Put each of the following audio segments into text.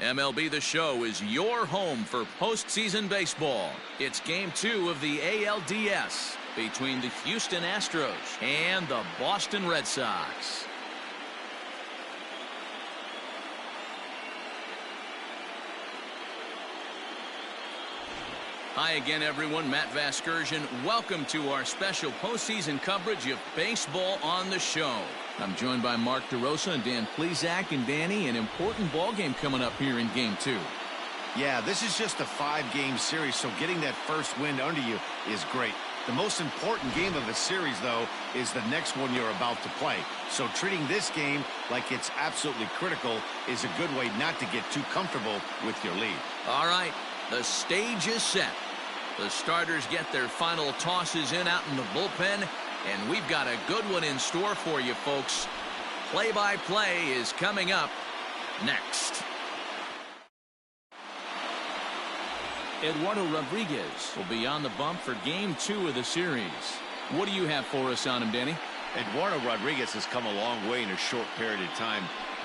MLB The Show is your home for postseason baseball. It's Game 2 of the ALDS between the Houston Astros and the Boston Red Sox. Hi again, everyone. Matt Vasgersian. Welcome to our special postseason coverage of Baseball on the Show. I'm joined by Mark DeRosa and Dan Plesac. And Danny, an important ball game coming up here in Game 2. Yeah, this is just a 5-game series, so getting that first win under you is great. The most important game of the series, though, is the next one you're about to play. So treating this game like it's absolutely critical is a good way not to get too comfortable with your lead. All right, the stage is set. The starters get their final tosses in out in the bullpen, and we've got a good one in store for you, folks. Play-by-play is coming up next. Eduardo Rodriguez will be on the bump for Game 2 of the series. What do you have for us on him, Danny? Eduardo Rodriguez has come a long way in a short period of time.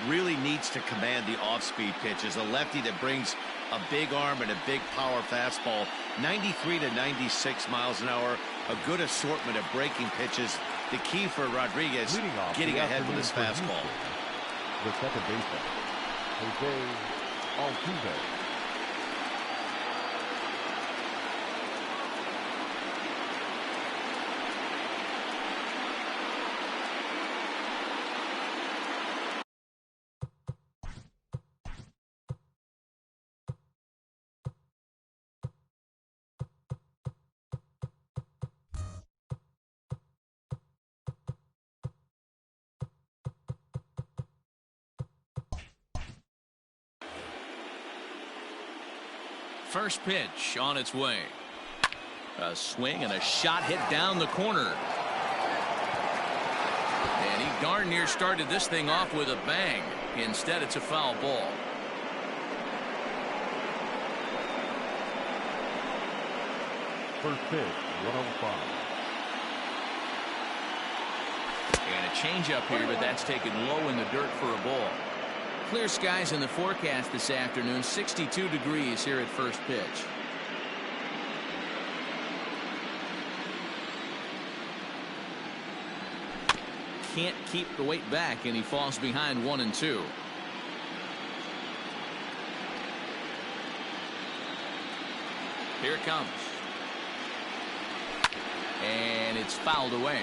Really needs to command the off-speed pitches. A lefty that brings a big arm and a big power fastball. 93 to 96 miles an hour. A good assortment of breaking pitches. The key for Rodriguez, getting ahead with his fastball. The second baseman, ALDS. First pitch on its way. A swing and a shot hit down the corner. And he darn near started this thing off with a bang. Instead, it's a foul ball. First pitch, 105. And a changeup here, but that's taken low in the dirt for a ball. Clear skies in the forecast this afternoon. 62 degrees here at first pitch. Can't keep the weight back, and he falls behind 1-2. Here it comes. And it's fouled away.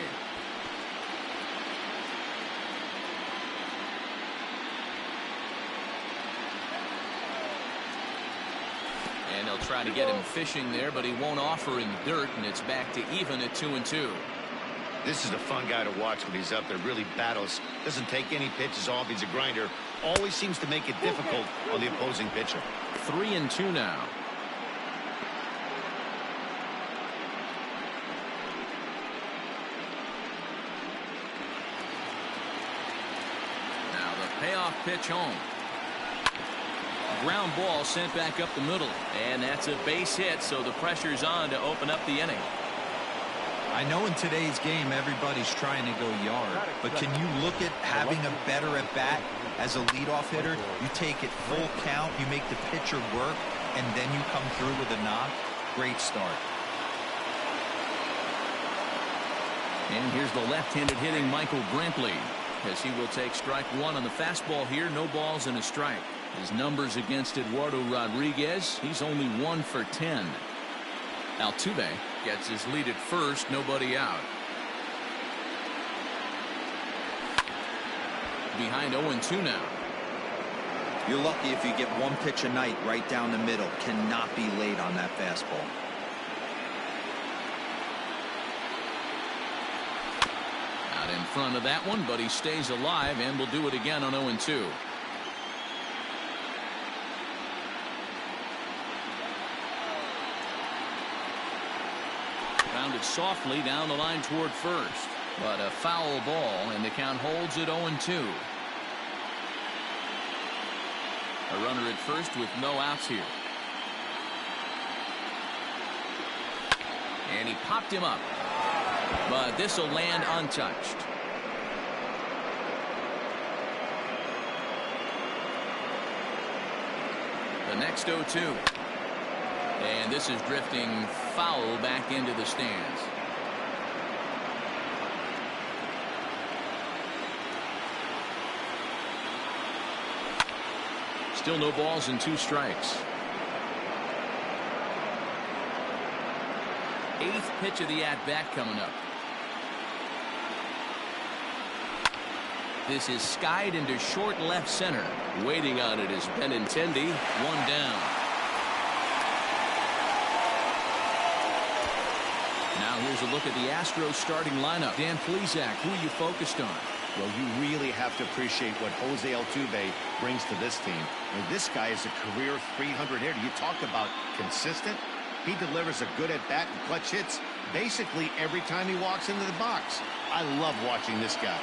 And they'll try to get him fishing there, but he won't offer in the dirt, and it's back to even at 2-2. This is a fun guy to watch when he's up there. Really battles. Doesn't take any pitches off. He's a grinder. Always seems to make it difficult on the opposing pitcher. 3-2 now. Now the payoff pitch home. Ground ball sent back up the middle, and that's a base hit, so the pressure's on to open up the inning. I know in today's game everybody's trying to go yard, but can you look at having a better at bat as a leadoff hitter? You take it full count, you make the pitcher work, and then you come through with a knock. Great start. And here's the left-handed hitting Michael Brantley, as he will take strike one on the fastball here. No balls and a strike. His numbers against Eduardo Rodriguez, he's only 1 for 10. Altuve gets his lead at first, nobody out. Behind 0-2 now. You're lucky if you get one pitch a night right down the middle. Cannot be late on that fastball. Out in front of that one, but he stays alive and will do it again on 0-2. Grounded softly down the line toward first, but a foul ball, and the count holds at 0-2. A runner at first with no outs here. And he popped him up, but this will land untouched. The next 0-2. And this is drifting foul back into the stands. Still no balls and 2 strikes. 8th pitch of the at-bat coming up. This is skied into short left center. Waiting on it is Benintendi. 1 down. Now here's a look at the Astros starting lineup. Dan Plesac, who are you focused on? Well, you really have to appreciate what Jose Altuve brings to this team. I mean, this guy is a career 300 hitter. You talk about consistent. He delivers a good at-bat and clutch hits basically every time he walks into the box. I love watching this guy.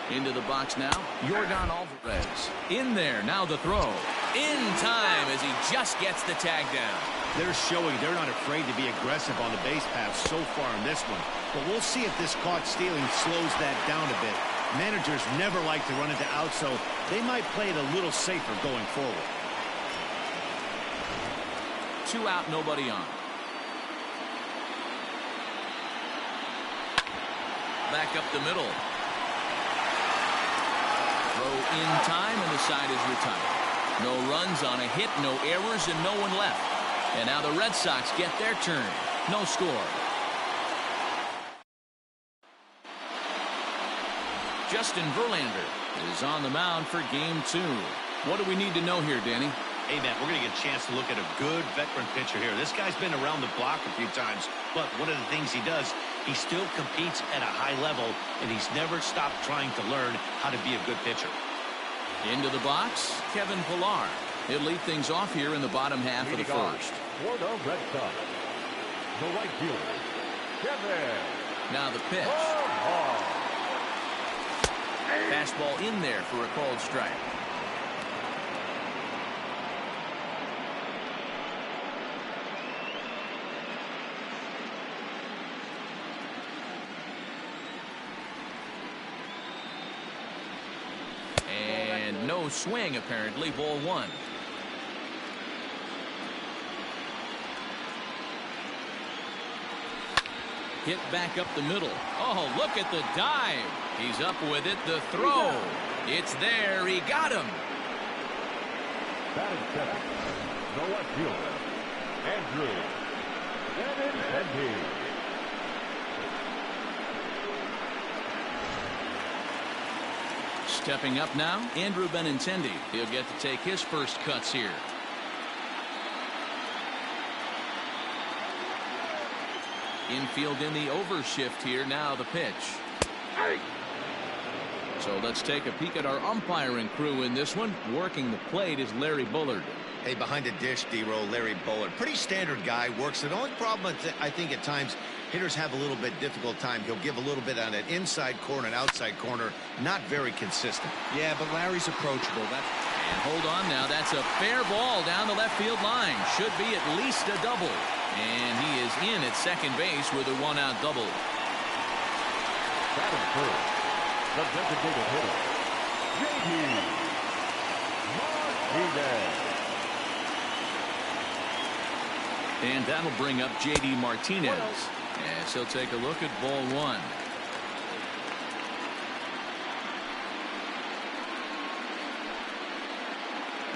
Into the box now, Yordan Alvarez. In there, now the throw. In time as he just gets the tag down. They're showing they're not afraid to be aggressive on the base path so far in this one. But we'll see if this caught stealing slows that down a bit. Managers never like to run into outs, so they might play it a little safer going forward. 2 out, nobody on. Back up the middle. Throw in time, and the side is retired. No runs on a hit, no errors, and no one left. And now the Red Sox get their turn. No score. Justin Verlander is on the mound for game 2. What do we need to know here, Danny? Hey, Matt, we're going to get a chance to look at a good veteran pitcher here. This guy's been around the block a few times, but one of the things he does, he still competes at a high level, and he's never stopped trying to learn how to be a good pitcher. Into the box, Kevin Pillar. He'll lead things off here in the bottom half of the first. For the Red Sox, the right fielder, Kevin. Now the pitch. Fastball in there for a called strike. And no swing, apparently. Ball 1. Hit back up the middle. Oh, look at the dive. He's up with it. The throw. It's there. He got him. Batting second, the left fielder, Andrew Benintendi. Stepping up now, Andrew Benintendi. He'll get to take his first cuts here. Infield in the overshift here. Now the pitch. So let's take a peek at our umpiring crew in this one. Working the plate is Larry Bullard. Hey, behind the dish, D-Row, Larry Bullard. Pretty standard guy. Works. The only problem, I think, at times, hitters have a little bit difficult time. He'll give a little bit on an inside corner and outside corner. Not very consistent. Yeah, but Larry's approachable. And hold on now. That's a fair ball down the left field line. Should be at least a double. And he is in at second base with a 1-out double. Batting first, the designated hitter, J.D. Martinez. And that'll bring up J.D. Martinez. As he'll take a look at ball 1.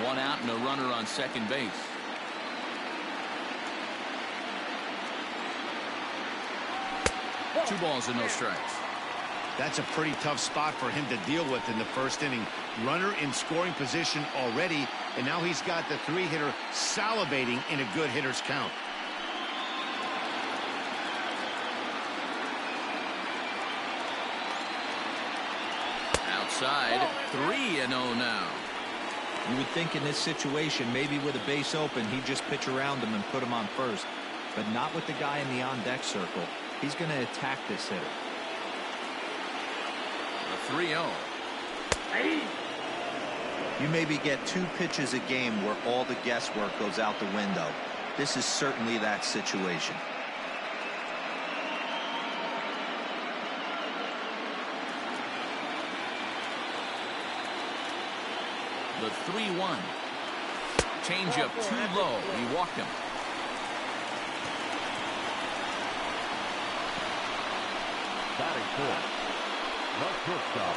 One out and a runner on second base. Two balls and no strikes. That's a pretty tough spot for him to deal with in the first inning. Runner in scoring position already, and now he's got the 3-hitter salivating in a good hitter's count. Outside, 3-0 now. You would think in this situation, maybe with a base open, he'd just pitch around him and put him on first. But not with the guy in the on-deck circle. He's going to attack this hitter. The 3-0. You maybe get 2 pitches a game where all the guesswork goes out the window. This is certainly that situation. The 3-1. Changeup too low. He walked him. Batting fourth, the shortstop.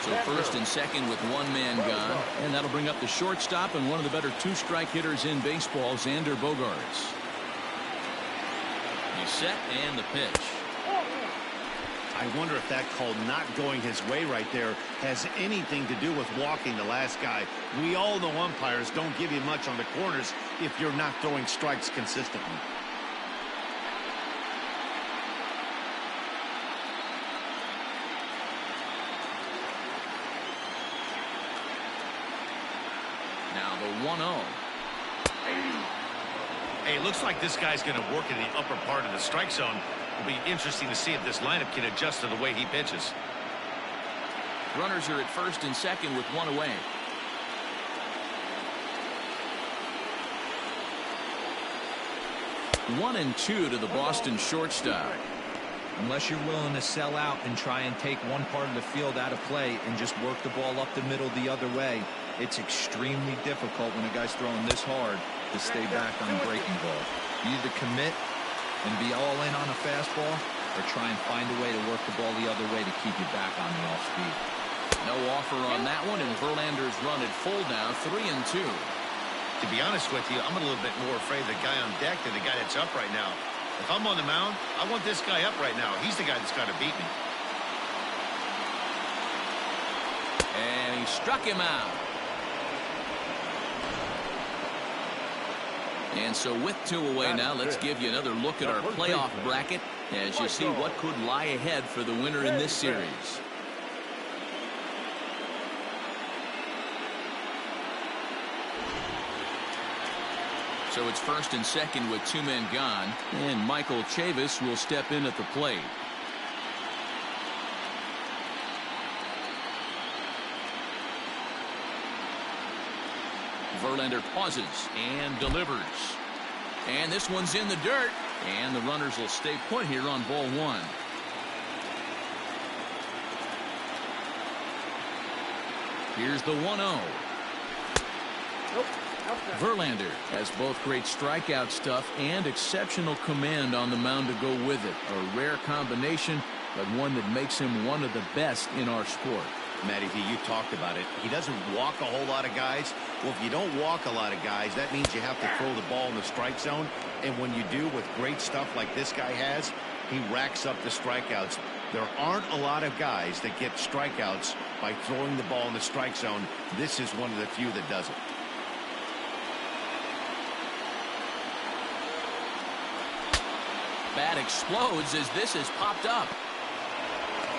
So first and second with one man gone. And that'll bring up the shortstop and one of the better two-strike hitters in baseball, Xander Bogaerts. He's set and the pitch. I wonder if that call not going his way right there has anything to do with walking the last guy. We all know umpires don't give you much on the corners if you're not throwing strikes consistently. Now the 1-0. Hey, looks like this guy's going to work in the upper part of the strike zone. It'll be interesting to see if this lineup can adjust to the way he pitches. Runners are at first and second with one away. One and two to the Boston shortstop. Unless you're willing to sell out and try and take one part of the field out of play and just work the ball up the middle the other way, it's extremely difficult when a guy's throwing this hard to stay back on a breaking ball. You either commit and be all in on a fastball or try and find a way to work the ball the other way to keep you back on the off speed. No offer on that one, and Verlander's run at full now, 3-2. To be honest with you, I'm a little bit more afraid of the guy on deck than the guy that's up right now. If I'm on the mound, I want this guy up right now. He's the guy that's got to beat me. And he struck him out. And so with two away now, let's give you another look at our playoff bracket as you see what could lie ahead for the winner in this series. So it's first and second with two men gone, and Michael Chavis will step in at the plate. Verlander pauses and delivers. And this one's in the dirt, and the runners will stay put here on ball one. Here's the 1-0. Verlander has both great strikeout stuff and exceptional command on the mound to go with it. A rare combination, but one that makes him one of the best in our sport. Matty V, you talked about it. He doesn't walk a whole lot of guys. Well, if you don't walk a lot of guys, that means you have to throw the ball in the strike zone. And when you do with great stuff like this guy has, he racks up the strikeouts. There aren't a lot of guys that get strikeouts by throwing the ball in the strike zone. This is one of the few that does it. Bat explodes as this is popped up.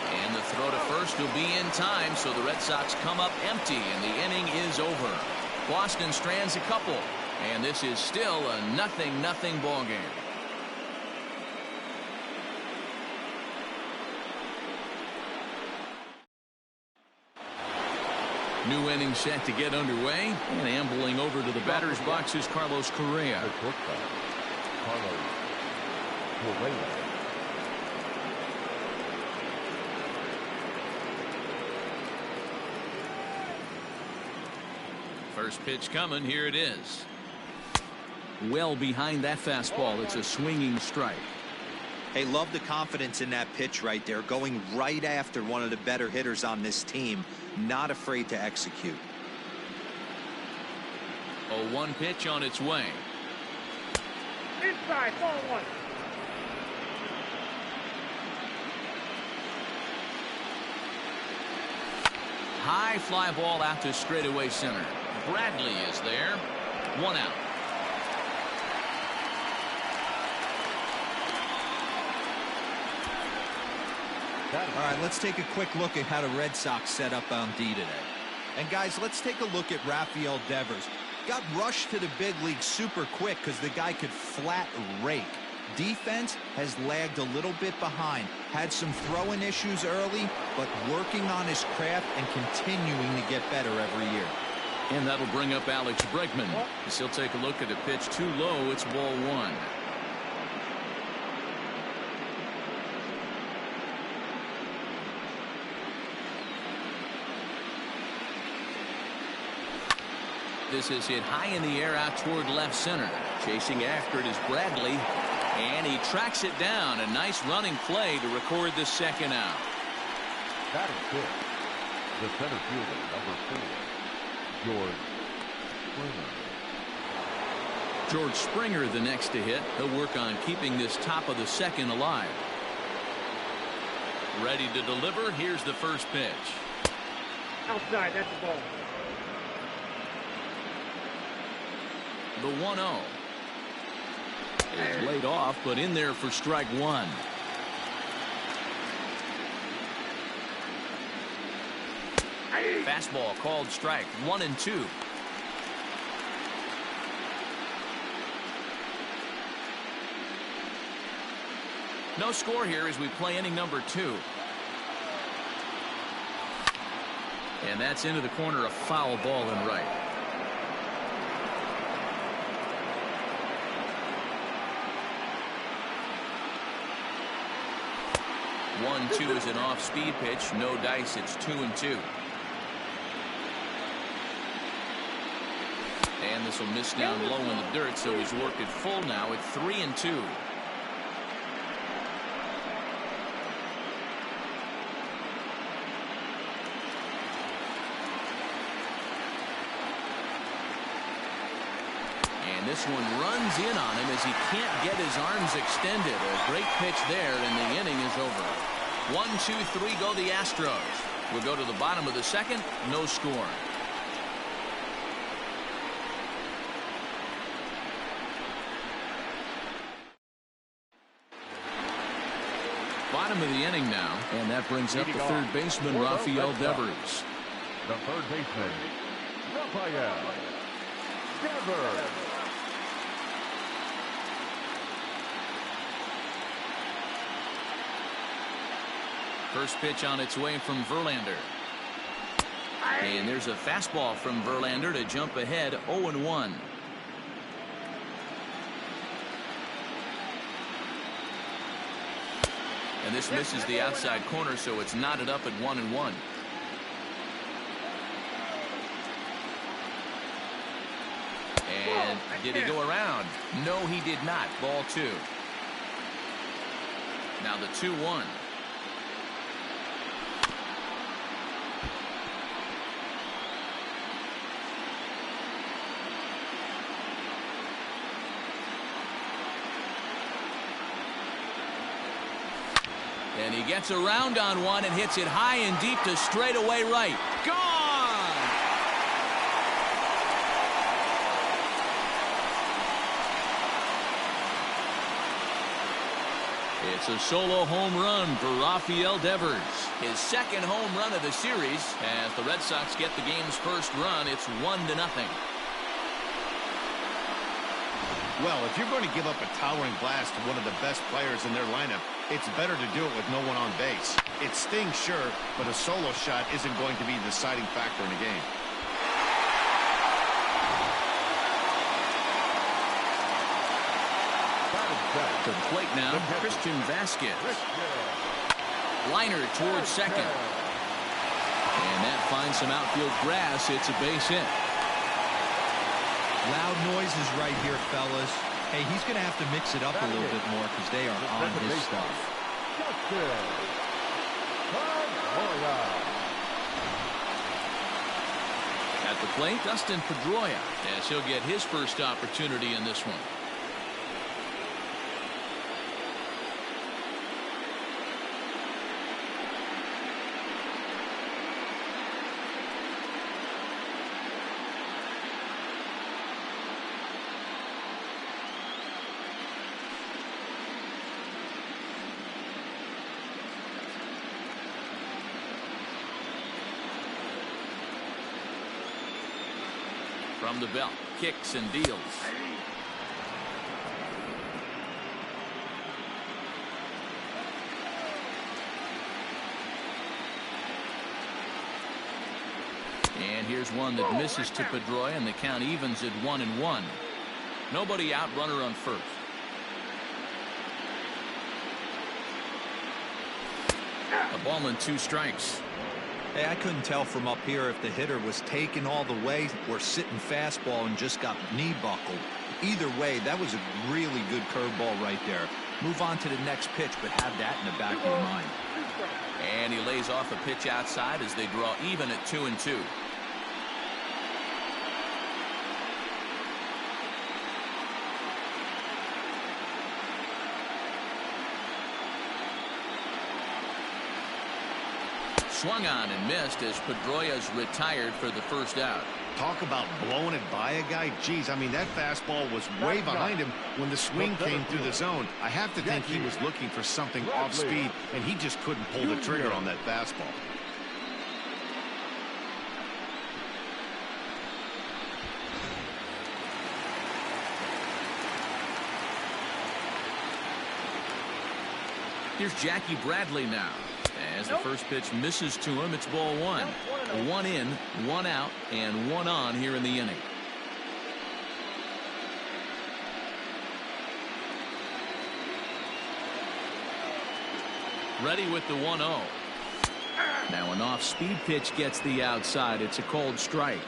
And the throw to first will be in time, so the Red Sox come up empty, and the inning is over. Boston strands a couple, and this is still a 0-0 ball game. New inning set to get underway, and ambling over to the batter's box is Carlos Correa. First pitch coming. Here it is. Well behind that fastball. It's a swinging strike. Hey, love the confidence in that pitch right there, going right after one of the better hitters on this team, not afraid to execute. A 1 pitch on its way. Inside, ball one. High fly ball out to straightaway center. Bradley is there. 1 out. All right, let's take a quick look at how the Red Sox set up on D today. And guys, let's take a look at Rafael Devers. Got rushed to the big league super quick because the guy could flat rake. Defense has lagged a little bit behind. Had some throwing issues early, but working on his craft and continuing to get better every year. And that'll bring up Alex Bregman. As he'll take a look at a pitch too low. It's ball 1. This is hit high in the air out toward left center. Chasing after it is Bradley. And he tracks it down. A nice running play to record the second out. That is good. The center fielder, number 4, George Springer. George Springer the next to hit. He'll work on keeping this top of the second alive. Ready to deliver. Here's the first pitch. Outside, that's the ball. The 1-0 is laid off, but in there for strike one. Fastball called strike. 1-2. No score here as we play inning number 2. And that's into the corner, a foul ball and right. One, 2 is an off-speed pitch. No dice. It's 2-2. And this will miss down low in the dirt, so he's worked it full now at 3-2. And this one runs in on him as he can't get his arms extended. A great pitch there, and the inning is over. 1, 2, 3 go the Astros. We'll go to the bottom of the second. No score. Bottom of the inning now, and that brings up the third baseman, Rafael Devers. The third baseman, Rafael Devers. First pitch on its way from Verlander. And there's a fastball from Verlander to jump ahead 0-1. And this misses the outside corner, so it's knotted up at 1-1. And did he go around? No, he did not. Ball 2. Now the 2-1. And he gets around on one and hits it high and deep to straightaway right. Gone! It's a solo home run for Rafael Devers. His second home run of the series. As the Red Sox get the game's first run, it's 1-0. Well, if you're going to give up a towering blast to one of the best players in their lineup, it's better to do it with no one on base. It stings, sure, but a solo shot isn't going to be the deciding factor in a game. To the plate now, Christian Vasquez. Liner towards second. And that finds some outfield grass. It's a base hit. Loud noises right here, fellas. Hey, he's going to have to mix it up a little bit more because they are on his stuff. At the plate, Dustin Pedroia, as he'll get his first opportunity in this one. From the belt, kicks and deals. And here's one that misses to Pedroia, and the count evens at 1-1. Nobody out, runner on first. A ball and 2 strikes. Hey, I couldn't tell from up here if the hitter was taken all the way or sitting fastball and just got knee buckled. Either way, that was a really good curveball right there. Move on to the next pitch, but have that in the back of your mind. And he lays off a pitch outside as they draw even at 2-2. Swung on and missed as Pedroia's retired for the first out. Talk about blowing it by a guy. Geez, I mean, that fastball was way behind him when the swing came through the zone. I have to think he was looking for something off speed, and he just couldn't pull the trigger on that fastball. Here's Jackie Bradley now. As the first pitch misses to him, it's ball one. One in, one out, and one on here in the inning. Ready with the 1-0. Now an off-speed pitch gets the outside. It's a called strike.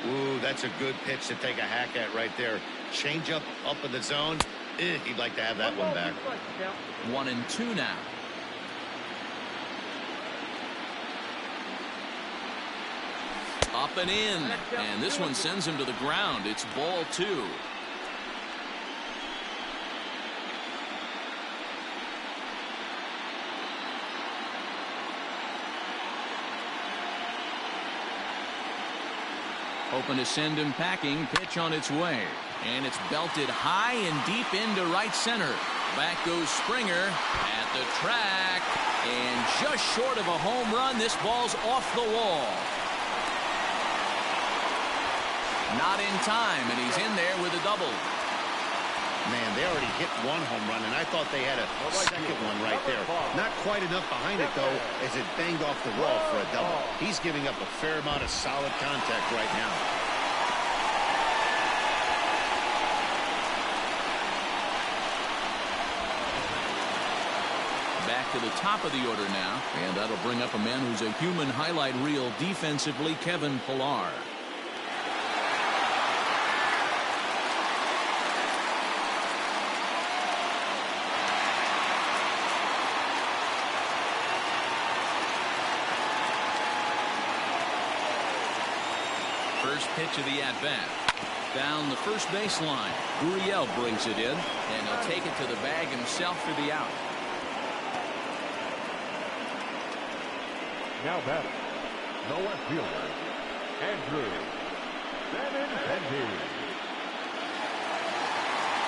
Ooh, that's a good pitch to take a hack at right there. Change up in the zone. He'd like to have that one back. 1-2 now. Up and in, and this one sends him to the ground. It's ball two. Hoping to send him packing. Pitch on its way, and it's belted high and deep into right center. Back goes Springer at the track, and just short of a home run. This ball's off the wall. Not in time, and he's in there with a double. Man, they already hit one home run, and I thought they had a second one right there. Not quite enough behind it, though, as it banged off the wall for a double. He's giving up a fair amount of solid contact right now. Back to the top of the order now, and that'll bring up a man who's a human highlight reel defensively, Kevin Pillar. First pitch of the at-bat. Down the first baseline. Gurriel brings it in, and he'll take it to the bag himself for the out. Now batting, the left fielder, Andrew Benintendi.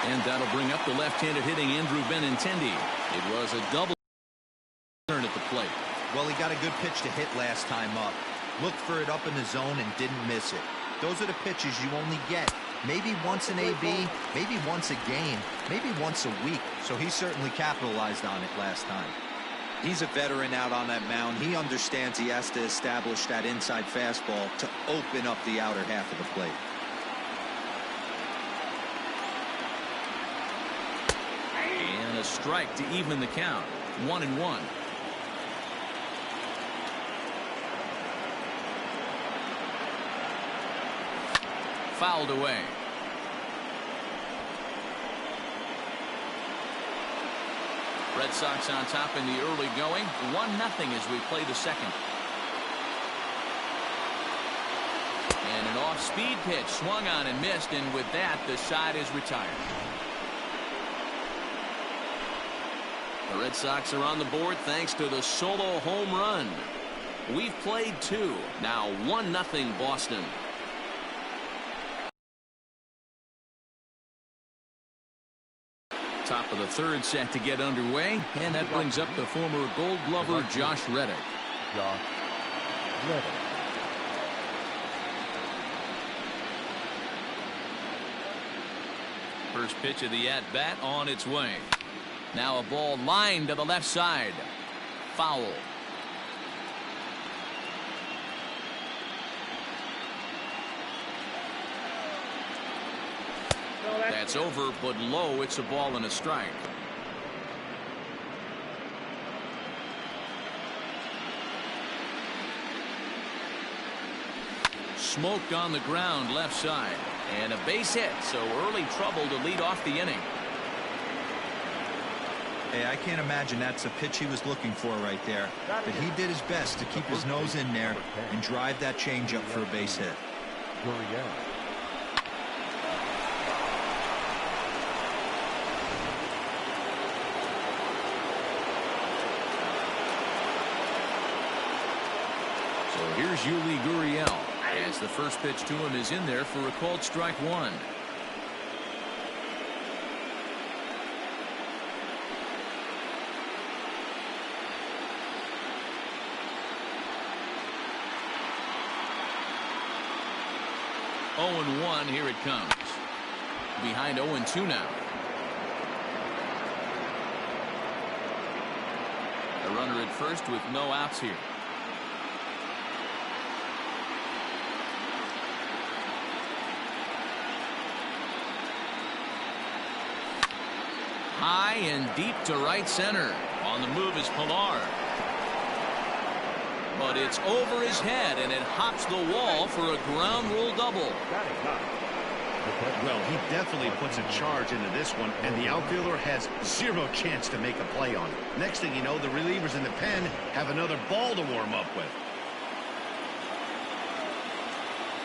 And that'll bring up the left-handed hitting Andrew Benintendi. It was a double turn at the plate. Well, he got a good pitch to hit last time up. Looked for it up in the zone and didn't miss it. Those are the pitches you only get. Maybe once an AB, maybe once a game, maybe once a week. So he certainly capitalized on it last time. He's a veteran out on that mound. He understands he has to establish that inside fastball to open up the outer half of the plate. And a strike to even the count. 1-1. Fouled away. Red Sox on top in the early going. 1-0 as we play the second. And an off-speed pitch swung on and missed, and with that the side is retired. The Red Sox are on the board thanks to the solo home run. We've played two. Now 1-0 Boston. Top of the third set to get underway, and that brings up the former Gold Glover Josh Reddick. First pitch of the at-bat on its way. Now a ball lined to the left side. Foul. That's over, but low. It's a ball and a strike. smoked on the ground left side. And a base hit, so early trouble to lead off the inning. Hey, I can't imagine that's a pitch he was looking for right there. But he did his best to keep his nose in there and drive that changeup for a base hit. So here's Yuli Gurriel, as the first pitch to him is in there for a called strike one. Oh and 1, here it comes. Behind 0-2 now. A runner at first with no outs here. High and deep to right center. On the move is Pilar. But it's over his head, and it hops the wall for a ground rule double. Well, he definitely puts a charge into this one, and the outfielder has zero chance to make a play on it. Next thing you know, the relievers in the pen have another ball to warm up with.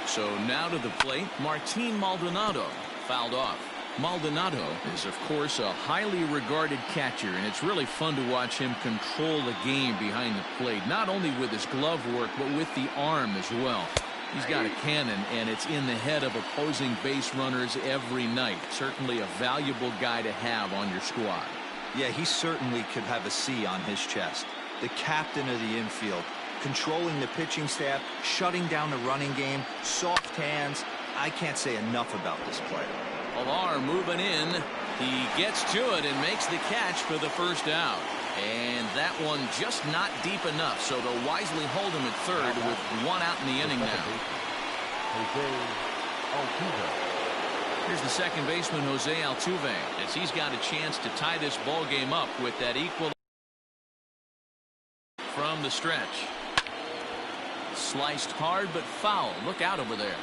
So now to the plate, Martin Maldonado fouled off. Maldonado is, of course, a highly regarded catcher, and it's really fun to watch him control the game behind the plate, not only with his glove work, but with the arm as well. He's got a cannon, and it's in the head of opposing base runners every night. Certainly a valuable guy to have on your squad. Yeah, he certainly could have a C on his chest. The captain of the infield, controlling the pitching staff, shutting down the running game, soft hands. I can't say enough about this player. Pilar moving in. He gets to it and makes the catch for the first out. And that one just not deep enough, so they'll wisely hold him at third with one out in the inning now. Here's the second baseman, Jose Altuve, as he's got a chance to tie this ball game up with that equal from the stretch. Sliced hard but foul. Look out over there.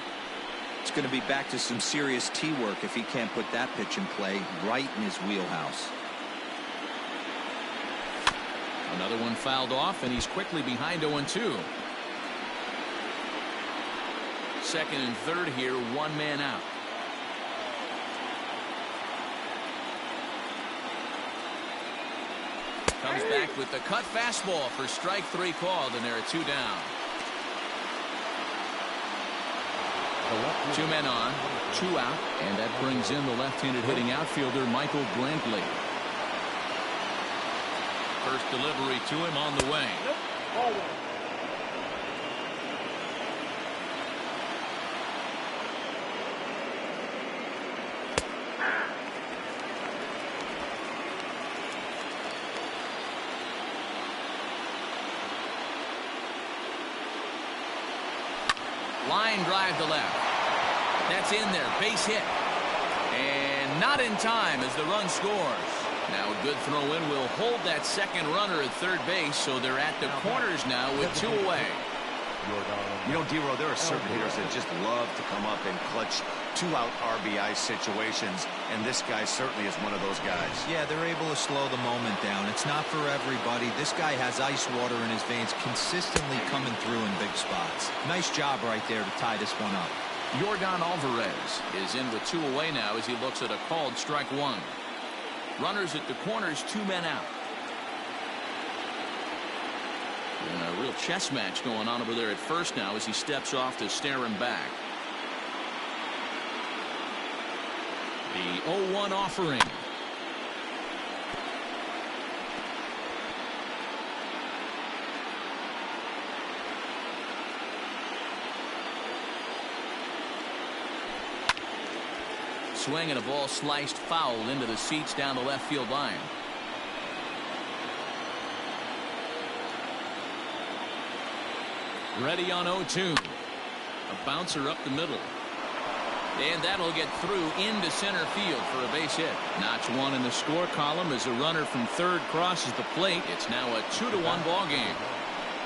It's going to be back to some serious tee work if he can't put that pitch in play right in his wheelhouse. Another one fouled off, and he's quickly behind 0-2. Second and third here, one man out. Comes back with the cut fastball for strike three called, and there are two down. Two men on, two out, and that brings in the left-handed hitting outfielder Michael Brantley. First delivery to him on the way. Line drive to left. That's in there. Base hit. And not in time as the run scores. Now a good throw in will hold that second runner at third base, so they're at the corners now with two away. You know, D-Row, there are certain hitters that just love to come up and clutch two-out RBI situations, and this guy certainly is one of those guys. Yeah, they're able to slow the moment down. It's not for everybody. This guy has ice water in his veins, consistently coming through in big spots. Nice job right there to tie this one up. Yordan Alvarez is in with two away now as he looks at a called strike one. Runners at the corners, two men out. And a real chess match going on over there at first now as he steps off to stare him back. The 0-1 offering. Swing and a ball sliced foul into the seats down the left field line. Ready on 0-2. A bouncer up the middle. And that'll get through into center field for a base hit. Notch one in the score column as a runner from third crosses the plate. It's now a 2-1 ball game.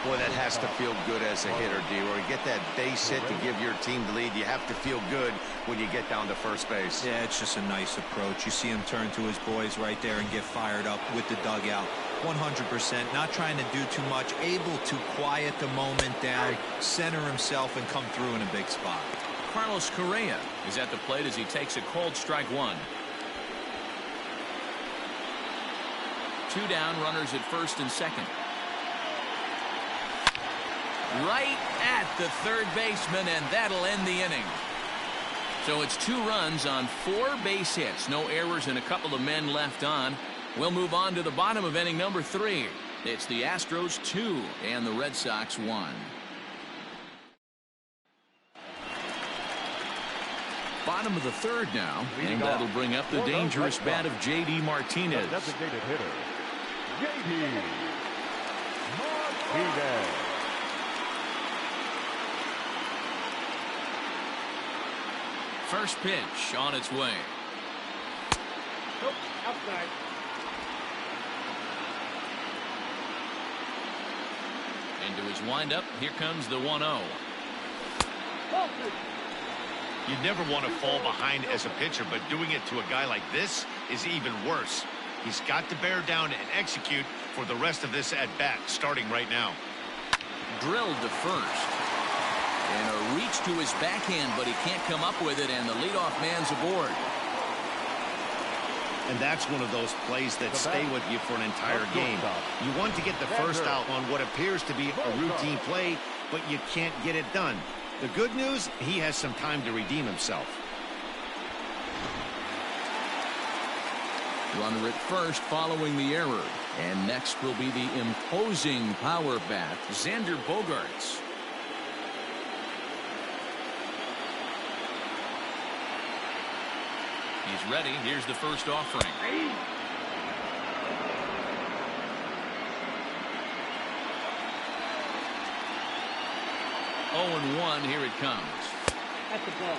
Boy, that has to feel good as a hitter, D-Roy. Get that base hit to give your team the lead. You have to feel good when you get down to first base. Yeah, it's just a nice approach. You see him turn to his boys right there and get fired up with the dugout. 100%, not trying to do too much, able to quiet the moment down, center himself, and come through in a big spot. Carlos Correa is at the plate as he takes a cold strike one. 2 down, runners at first and second. Right at the third baseman, and that'll end the inning. So it's 2 runs on 4 base hits. No errors and a couple of men left on. We'll move on to the bottom of inning number 3. It's the Astros 2 and the Red Sox 1. Bottom of the third now, and that'll bring up the dangerous bat of J.D. Martinez. Designated hitter, J.D. Martinez. First pitch on its way. Nope, outside. Into his windup, here comes the 1-0. You never want to fall behind as a pitcher, but doing it to a guy like this is even worse. He's got to bear down and execute for the rest of this at-bat, starting right now. Drilled to first. And a reach to his backhand, but he can't come up with it, and the leadoff man's aboard. And that's one of those plays that stay with you for an entire game. You want to get the first out on what appears to be a routine play, but you can't get it done. The good news, he has some time to redeem himself. Runner at first following the error. And next will be the imposing power bat, Xander Bogaerts. He's ready. Here's the first offering. 0-1, here it comes. That's the ball.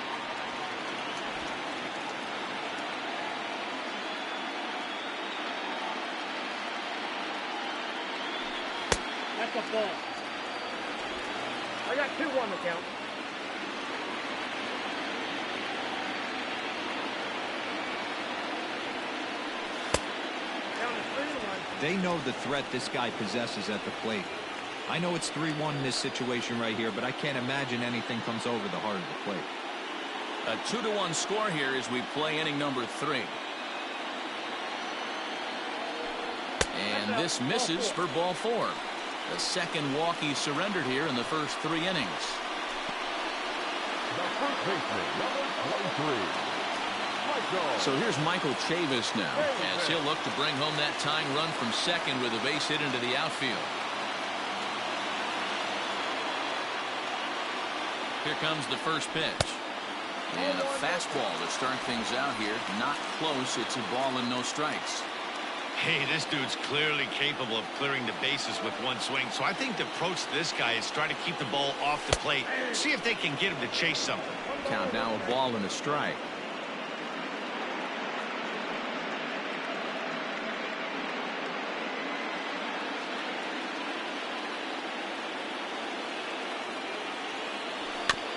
That's the ball. I got 2-1 to count. Down to 3-1. They know the threat this guy possesses at the plate. I know it's 3-1 in this situation right here, but I can't imagine anything comes over the heart of the plate. A 2-1 score here as we play inning number 3. And this misses for ball 4. The second walk he surrendered here in the first 3 innings. The first baseman, number 23, Michael. So here's Michael Chavis now, as he'll look to bring home that tying run from second with a base hit into the outfield. Here comes the first pitch. And a fastball to start things out here. Not close. It's a ball and no strikes. Hey, this dude's clearly capable of clearing the bases with one swing. So I think the approach to this guy is try to keep the ball off the plate. See if they can get him to chase something. Count now a ball and a strike.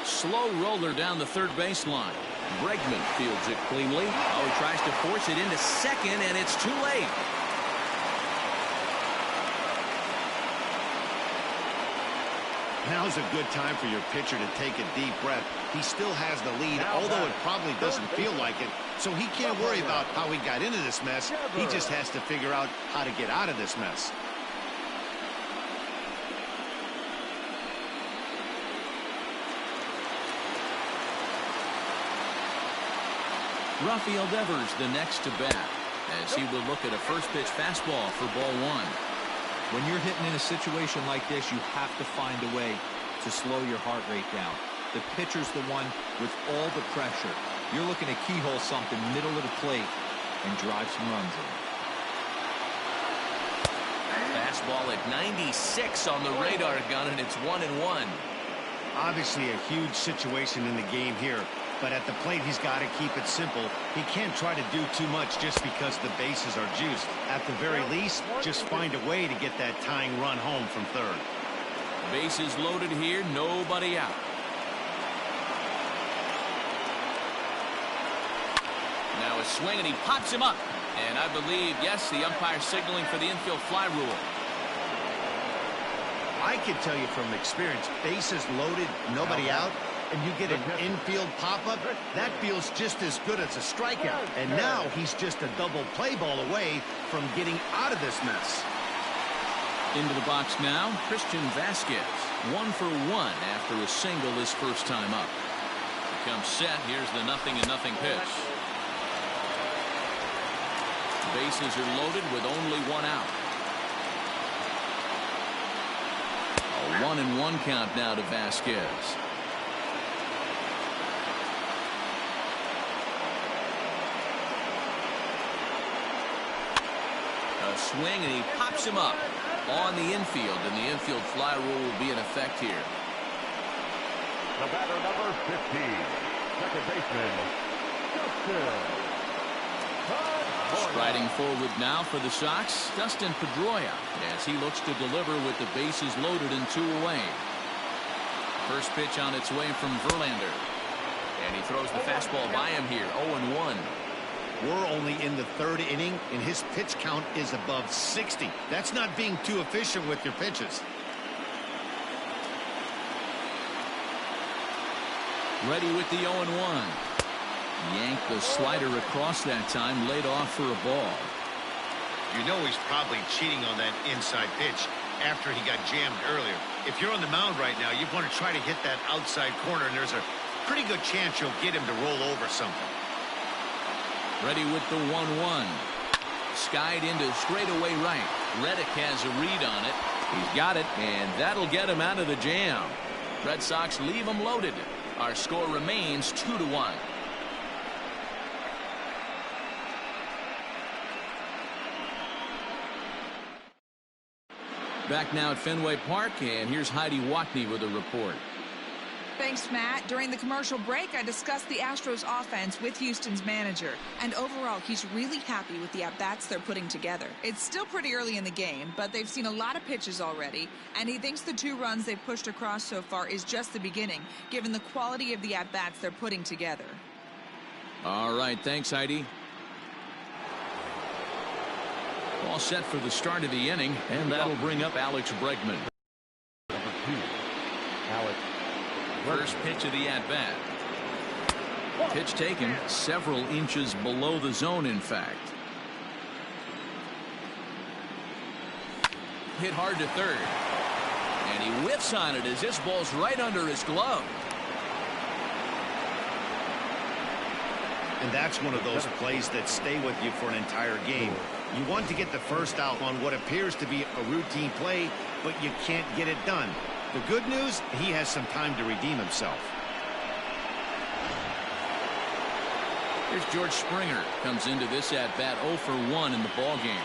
Slow roller down the third baseline. Bregman fields it cleanly. Oh, he tries to force it into second, and it's too late. Now's a good time for your pitcher to take a deep breath. He still has the lead, although it probably doesn't feel like it. So he can't worry about how he got into this mess. He just has to figure out how to get out of this mess. Rafael Devers the next to bat, as he will look at a first pitch fastball for ball 1. When you're hitting in a situation like this, you have to find a way to slow your heart rate down. The pitcher's the one with all the pressure. You're looking to keyhole something middle of the plate and drive some runs in. Fastball at 96 on the radar gun, and it's 1-1. Obviously a huge situation in the game here. But at the plate, he's got to keep it simple. He can't try to do too much just because the bases are juiced. At the very least, just find a way to get that tying run home from third. Bases loaded here, nobody out. Now a swing, and he pops him up. And I believe, yes, the umpire signaling for the infield fly rule. I can tell you from experience, bases loaded, nobody out, and you get an infield pop-up, that feels just as good as a strikeout. And now he's just a double play ball away from getting out of this mess. Into the box now, Christian Vasquez. 1 for 1 after a single his first time up. He comes set. Here's the 0-0 pitch. Bases are loaded with only 1 out. A 1-1 count now to Vasquez. A swing, and he pops him up on the infield, and the infield fly rule will be in effect here. The batter, number 15, second baseman, Justin. Striding forward now for the Sox, Dustin Pedroia, as he looks to deliver with the bases loaded and 2 away. First pitch on its way from Verlander, and he throws the fastball by him here. 0-1. We're only in the 3rd inning, and his pitch count is above 60. That's not being too efficient with your pitches. Ready with the 0-1. Yanked the slider across that time, laid off for a ball. You know he's probably cheating on that inside pitch after he got jammed earlier. If you're on the mound right now, you want to try to hit that outside corner, and there's a pretty good chance you'll get him to roll over something. Ready with the 1-1. Skied into straightaway right. Reddick has a read on it. He's got it, and that'll get him out of the jam. Red Sox leave him loaded. Our score remains 2-1. Back now at Fenway Park, and here's Heidi Watney with a report. Thanks, Matt. During the commercial break, I discussed the Astros offense with Houston's manager, and overall, he's really happy with the at-bats they're putting together. It's still pretty early in the game, but they've seen a lot of pitches already, and he thinks the 2 runs they've pushed across so far is just the beginning, given the quality of the at-bats they're putting together. All right, thanks, Heidi. All set for the start of the inning, and that'll bring up Alex Bregman. Number 2, Alex. First pitch of the at-bat. Pitch taken several inches below the zone, in fact. Hit hard to third. And he whiffs on it as this ball's right under his glove. And that's one of those plays that stay with you for an entire game. You want to get the first out on what appears to be a routine play, but you can't get it done. The good news, he has some time to redeem himself. Here's George Springer. Comes into this at-bat 0 for 1 in the ballgame.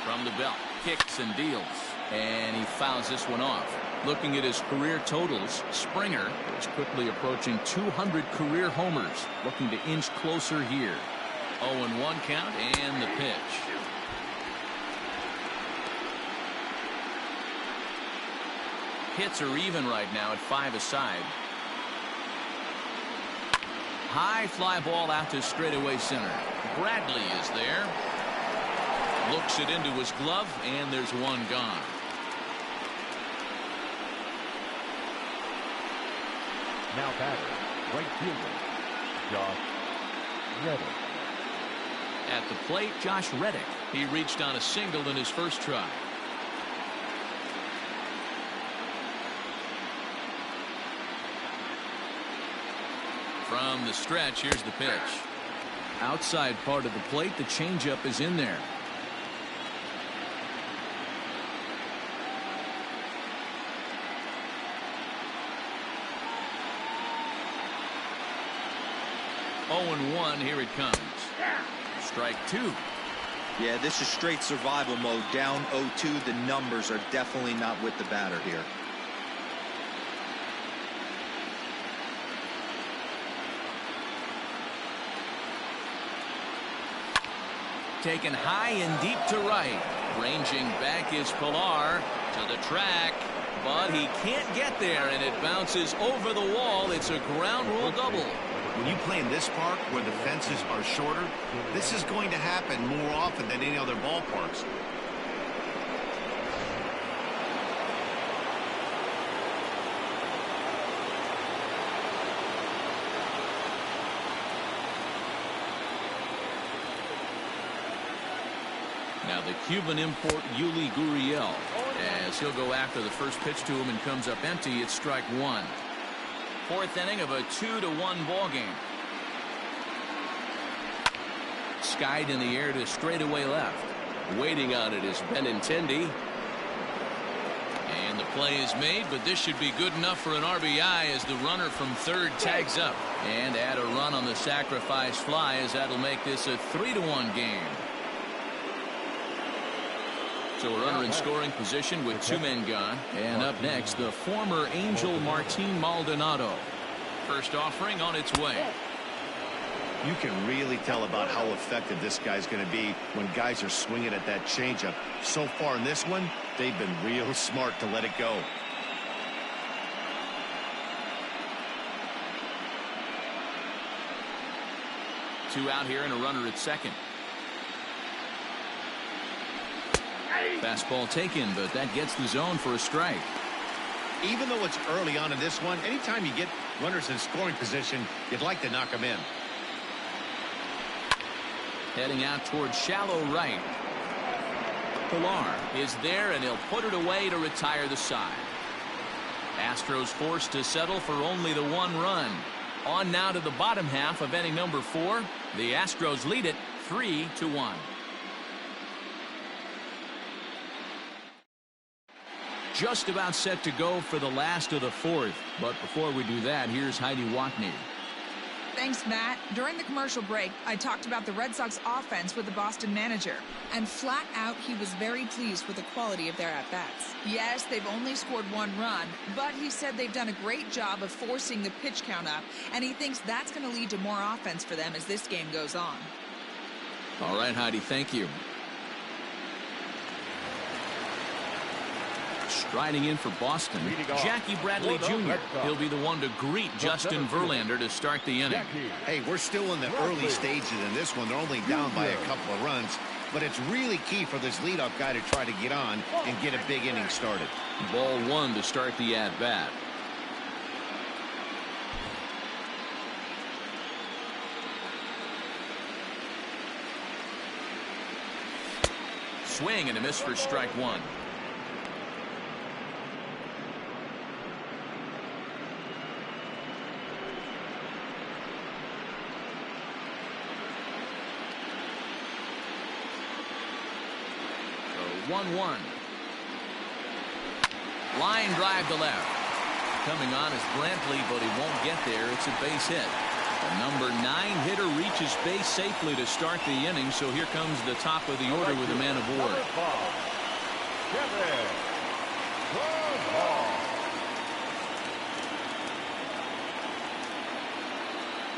From the belt, kicks and deals. And he fouls this one off. Looking at his career totals, Springer is quickly approaching 200 career homers. Looking to inch closer here. 0-1 count, and the pitch. Hits are even right now at 5 aside. High fly ball out to straightaway center. Bradley is there. Looks it into his glove, and there's one gone. Now batter, right fielder, Josh Reddick. At the plate, Josh Reddick. He reached on a single in his first try. From the stretch, here's the pitch. Outside part of the plate, the changeup is in there. Oh, 1, here it comes. Strike 2. Yeah, this is straight survival mode. Down 0-2. The numbers are definitely not with the batter here. taken high and deep to right. Ranging back is Pilar to the track, but he can't get there, and it bounces over the wall. It's a ground rule double. When you play in this park where the fences are shorter, this is going to happen more often than any other ballparks. Now the Cuban import Yuli Gurriel, as he'll go after the first pitch to him and comes up empty. It's strike one. Fourth inning of a 2-1 ball game. Skied in the air to straightaway left. Waiting on it is Benintendi. And the play is made, but this should be good enough for an RBI as the runner from third tags up. And add a run on the sacrifice fly, as that'll make this a 3-1 game. So a runner in scoring position with two men gone. And up next, the former Angel Martin Maldonado. First offering on its way. You can really tell about how effective this guy's going to be when guys are swinging at that changeup. So far in this one, they've been real smart to let it go. Two out here and a runner at second. Fastball taken, but that gets the zone for a strike. Even though it's early on in this one, anytime you get runners in scoring position, you'd like to knock them in. Heading out towards shallow right. Pilar is there, and he'll put it away to retire the side. Astros forced to settle for only the one run. On now to the bottom half of inning number 4. The Astros lead it 3-1. Just about set to go for the last of the 4th. But before we do that, here's Heidi Watney. Thanks, Matt. During the commercial break, I talked about the Red Sox offense with the Boston manager. And flat out, he was very pleased with the quality of their at-bats. Yes, they've only scored one run, but he said they've done a great job of forcing the pitch count up, and he thinks that's going to lead to more offense for them as this game goes on. All right, Heidi, thank you. Striding in for Boston, Jackie Bradley Jr. He'll be the one to greet Justin Verlander to start the inning. Hey, we're still in the early stages in this one. They're only down by a couple of runs, but it's really key for this leadoff guy to try to get on and get a big inning started. Ball one to start the at-bat. Swing and a miss for strike one. So 1-1. Line drive to left. Coming on is Brantley, but he won't get there. It's a base hit. The number 9 hitter reaches base safely to start the inning, so here comes the top of the order with a man aboard.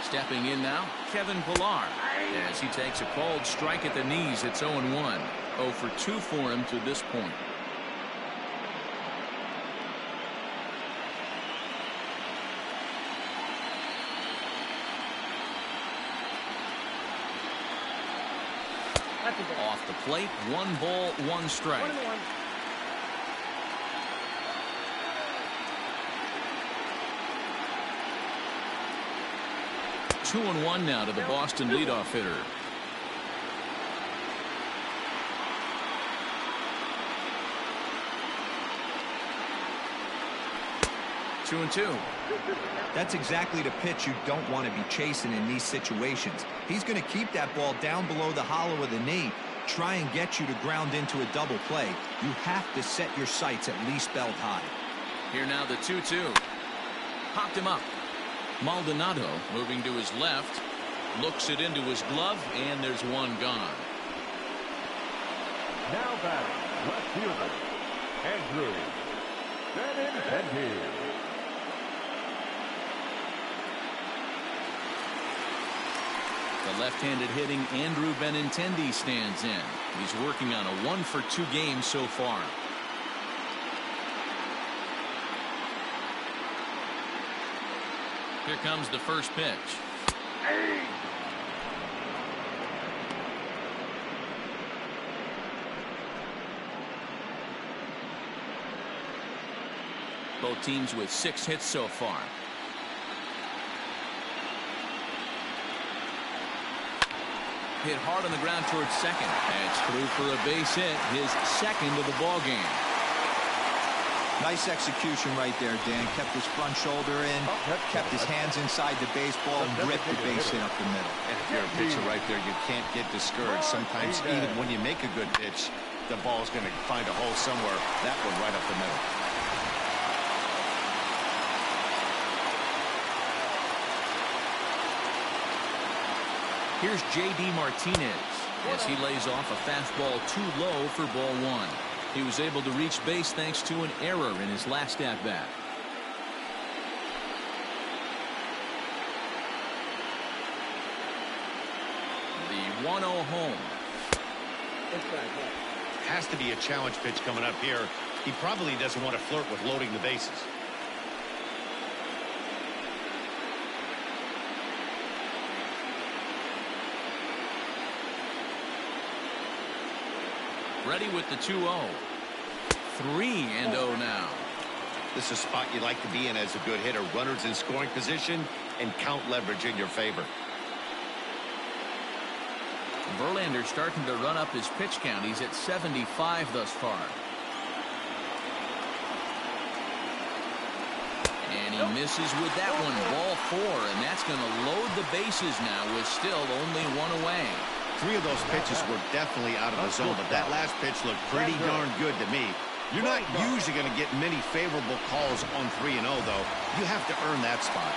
Stepping in now, Kevin Pilar, as he takes a called strike at the knees. It's 0-1. 0 for 2 for him to this point. Off the plate, 1 ball, 1 strike. 2-1 now to the Boston leadoff hitter. Two and two. That's exactly the pitch you don't want to be chasing in these situations. He's going to keep that ball down below the hollow of the knee, try and get you to ground into a double play. You have to set your sights at least belt high. Here now the 2-2. Popped him up. Maldonado moving to his left, looks it into his glove, and there's one gone. Now batting, left fielder, Andrew Benintendi. The left-handed hitting Andrew Benintendi stands in. He's working on a 1-for-2 game so far. Here comes the first pitch. Both teams with 6 hits so far. Hit hard on the ground towards second. That's through for a base hit, his second of the ball game. Nice execution right there, Dan. Kept his front shoulder in, kept his hands inside the baseball, and ripped the base hit up the middle. And if you're a pitcher right there, you can't get discouraged. Sometimes even when you make a good pitch, the ball's going to find a hole somewhere. That one right up the middle. Here's J.D. Martinez as he lays off a fastball too low for ball 1. He was able to reach base thanks to an error in his last at-bat. The 1-0 home. Has to be a challenge pitch coming up here. He probably doesn't want to flirt with loading the bases. Ready with the 2-0. 3-0 now. This is a spot you like to be in as a good hitter. Runners in scoring position and count leverage in your favor. Verlander starting to run up his pitch count. He's at 75 thus far. And he misses with that one. Ball 4, and that's going to load the bases now with still only 1 away. 3 of those pitches were definitely out of the zone, but that last pitch looked pretty darn good to me. You're not usually going to get many favorable calls on 3-0, though. You have to earn that spot.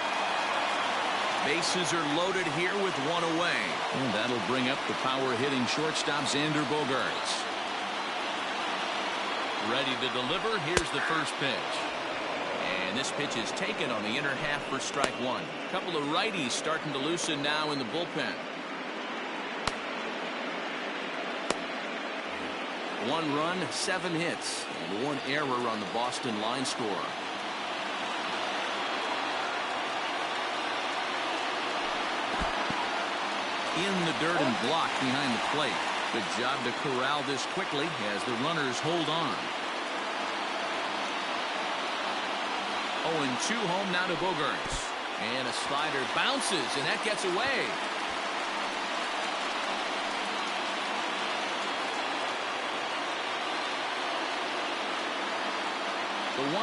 Bases are loaded here with 1 away. And that'll bring up the power-hitting shortstop Xander Bogaerts. Ready to deliver. Here's the first pitch. And this pitch is taken on the inner half for strike 1. A couple of righties starting to loosen now in the bullpen. 1 run, 7 hits, and 1 error on the Boston line score. In the dirt and blocked behind the plate. Good job to corral this quickly as the runners hold on. 0-2 home now to Bogaerts. And a slider bounces, and that gets away. The 1-2.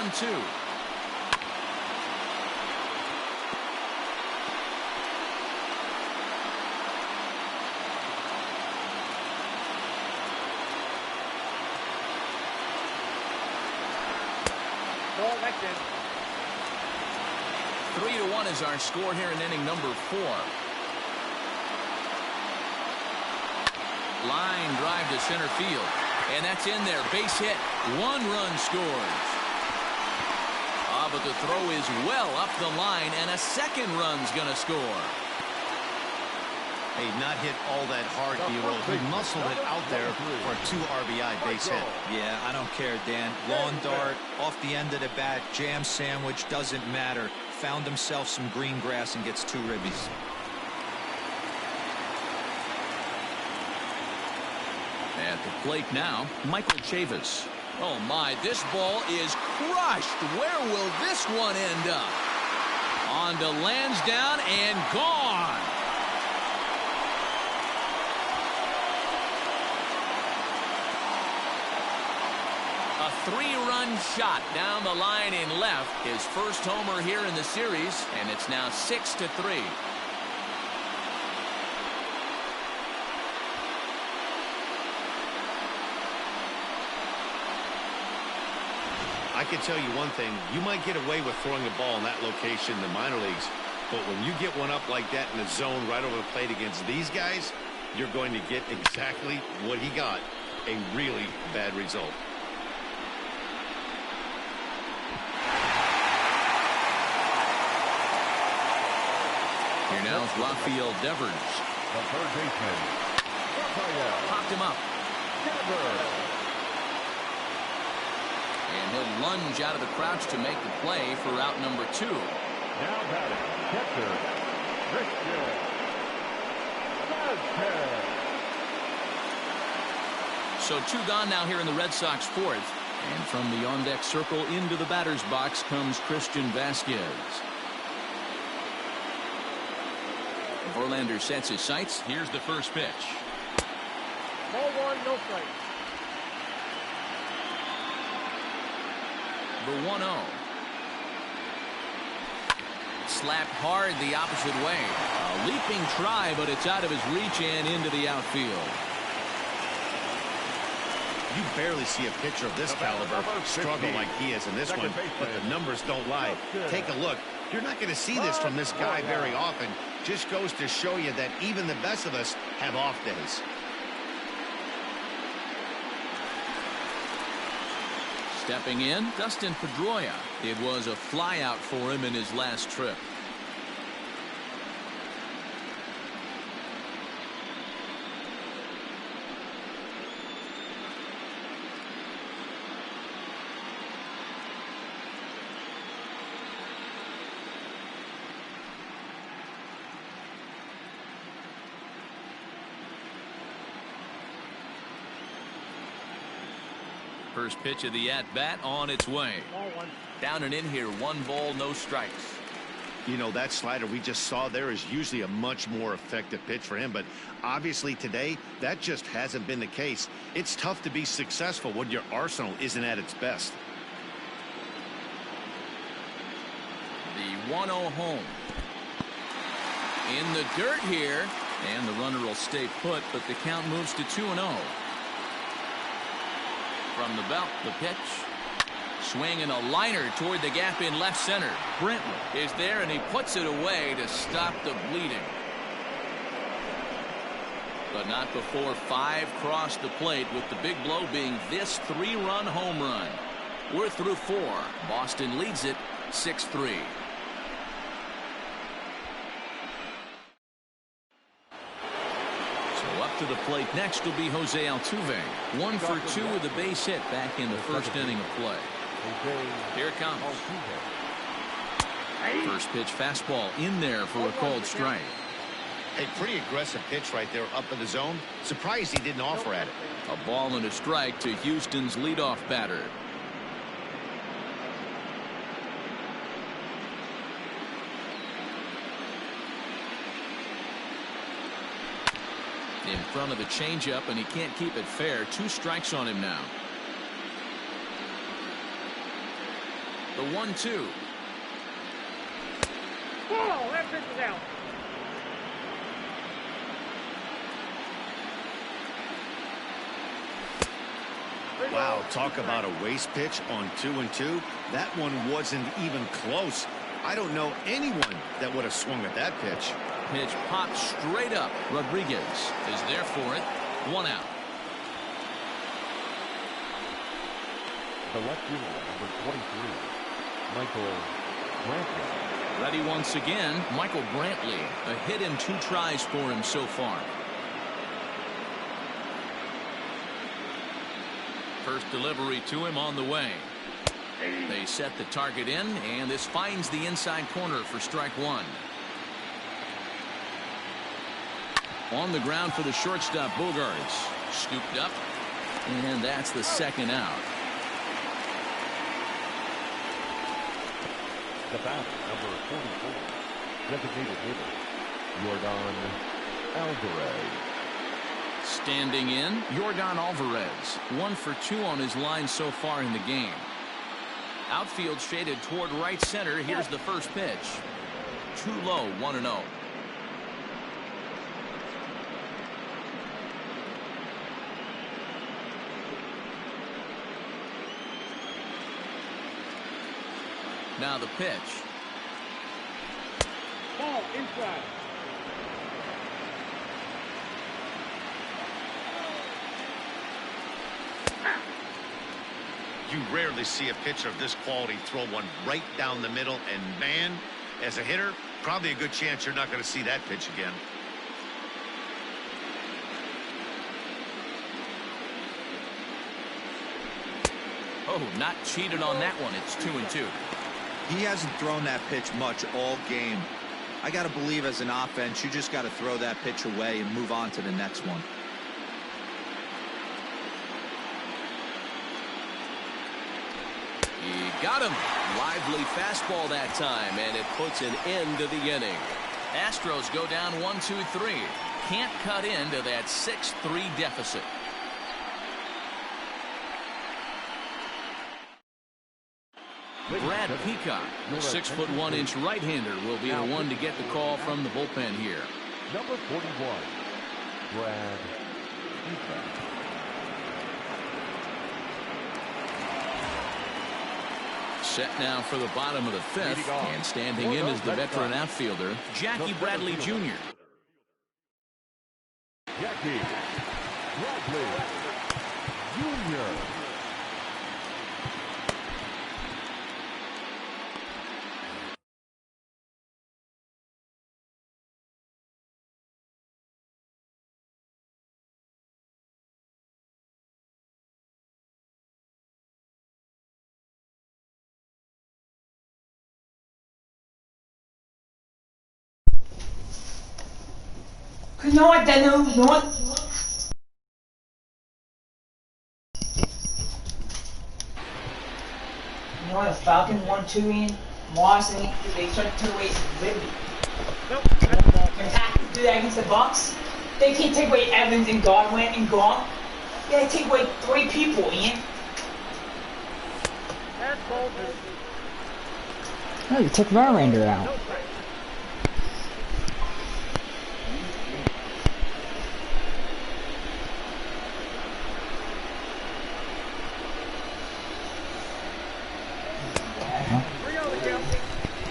Ball back in. 3-1 is our score here in inning number 4. Line drive to center field. And that's in there. Base hit. 1 run scores. But the throw is well up the line, and a second run's going to score. Hey, not hit all that hard, B-roll. He muscled it out there for a 2 RBI base hit. Yeah, I don't care, Dan. Lawn dart, off the end of the bat, jam sandwich, doesn't matter. Found himself some green grass and gets 2 ribbies. At the plate now, Michael Chavis. Oh my, this ball is crushed. Where will this one end up? On to Lansdowne and gone. A 3-run shot down the line in left. His first homer here in the series, and it's now 6-3. I can tell you one thing. You might get away with throwing a ball in that location in the minor leagues, but when you get one up like that in the zone right over the plate against these guys, you're going to get exactly what he got, a really bad result. Here now is Rafael Devers. The third baseman, Raphael. Popped him up. And he'll lunge out of the crouch to make the play for out number 2. Now batting, catcher, Christian Vasquez. So 2 gone now here in the Red Sox 4th. And from the on-deck circle into the batter's box comes Christian Vasquez. Verlander sets his sights. Here's the first pitch. Ball 1, no strikes. The 1-0. Slapped hard the opposite way. A leaping try, but it's out of his reach and into the outfield. You barely see a pitcher of this caliber struggle like he is in this one, but the numbers don't lie. Take a look. You're not going to see this from this guy very often. Just goes to show you that even the best of us have off days. Stepping in, Dustin Pedroia. It was a flyout for him in his last trip. First pitch of the at-bat on its way. Ball 1. Down and in here, 1 ball, no strikes. You know, that slider we just saw there is usually a much more effective pitch for him, but obviously today that just hasn't been the case. It's tough to be successful when your arsenal isn't at its best. The 1-0 home. In the dirt here, and the runner will stay put, but the count moves to 2-0. From the belt, the pitch. Swing and a liner toward the gap in left center. Brantley is there, and he puts it away to stop the bleeding. But not before 5 crossed the plate, with the big blow being this 3-run home run. We're through 4. Boston leads it 6-3. To the plate next will be Jose Altuve. 1 for 2 with a base hit back in the first inning of play. Here it comes. First pitch fastball in there for a called strike. A pretty aggressive pitch right there up in the zone. Surprised he didn't offer at it. A ball and a strike to Houston's leadoff batter. In front of the changeup, and he can't keep it fair. 2 strikes on him now. The 1-2. Ball, that pitch is out. Wow, talk about a waste pitch on 2-2. That one wasn't even close. I don't know anyone that would have swung at that pitch. Pitch popped straight up. Rodriguez is there for it. 1 out. The left fielder, number 23, Michael Brantley. Ready once again, Michael Brantley. A hit in 2 tries for him so far. First delivery to him on the way. They set the target in, and this finds the inside corner for strike 1. On the ground for the shortstop, Bogarts. Scooped up, and that's the 2nd out. The batter, number 44, designated hitter, Yordan Alvarez. Standing in, Yordan Alvarez. 1 for 2 on his line so far in the game. Outfield shaded toward right center. Here's the first pitch. Too low, 1-0. Now the pitch. Ball inside. You rarely see a pitcher of this quality throw one right down the middle, and man, as a hitter, probably a good chance you're not going to see that pitch again. Oh, not cheated on that one. It's 2-2. He hasn't thrown that pitch much all game. I got to believe as an offense, you just got to throw that pitch away and move on to the next one. He got him. Lively fastball that time, and it puts an end to the inning. Astros go down 1-2-3. Can't cut into that 6-3 deficit. Brad Peacock, the 6'1" right-hander, will be the one to get the call from the bullpen here. Number 41, Brad Peacock. Set now for the bottom of the fifth, and standing in is the veteran outfielder, Jackie Bradley Jr. Jackie Bradley Jr. You know what, Daniel? You know what? You know what? The Falcon 1-2 in Moss, and they tried to take away Liberty. Nope. Do that against the Bucks. They can't take away Evans and Godwin and Gronk. Yeah, they take away 3 people, Ian. No, you took Verlander out.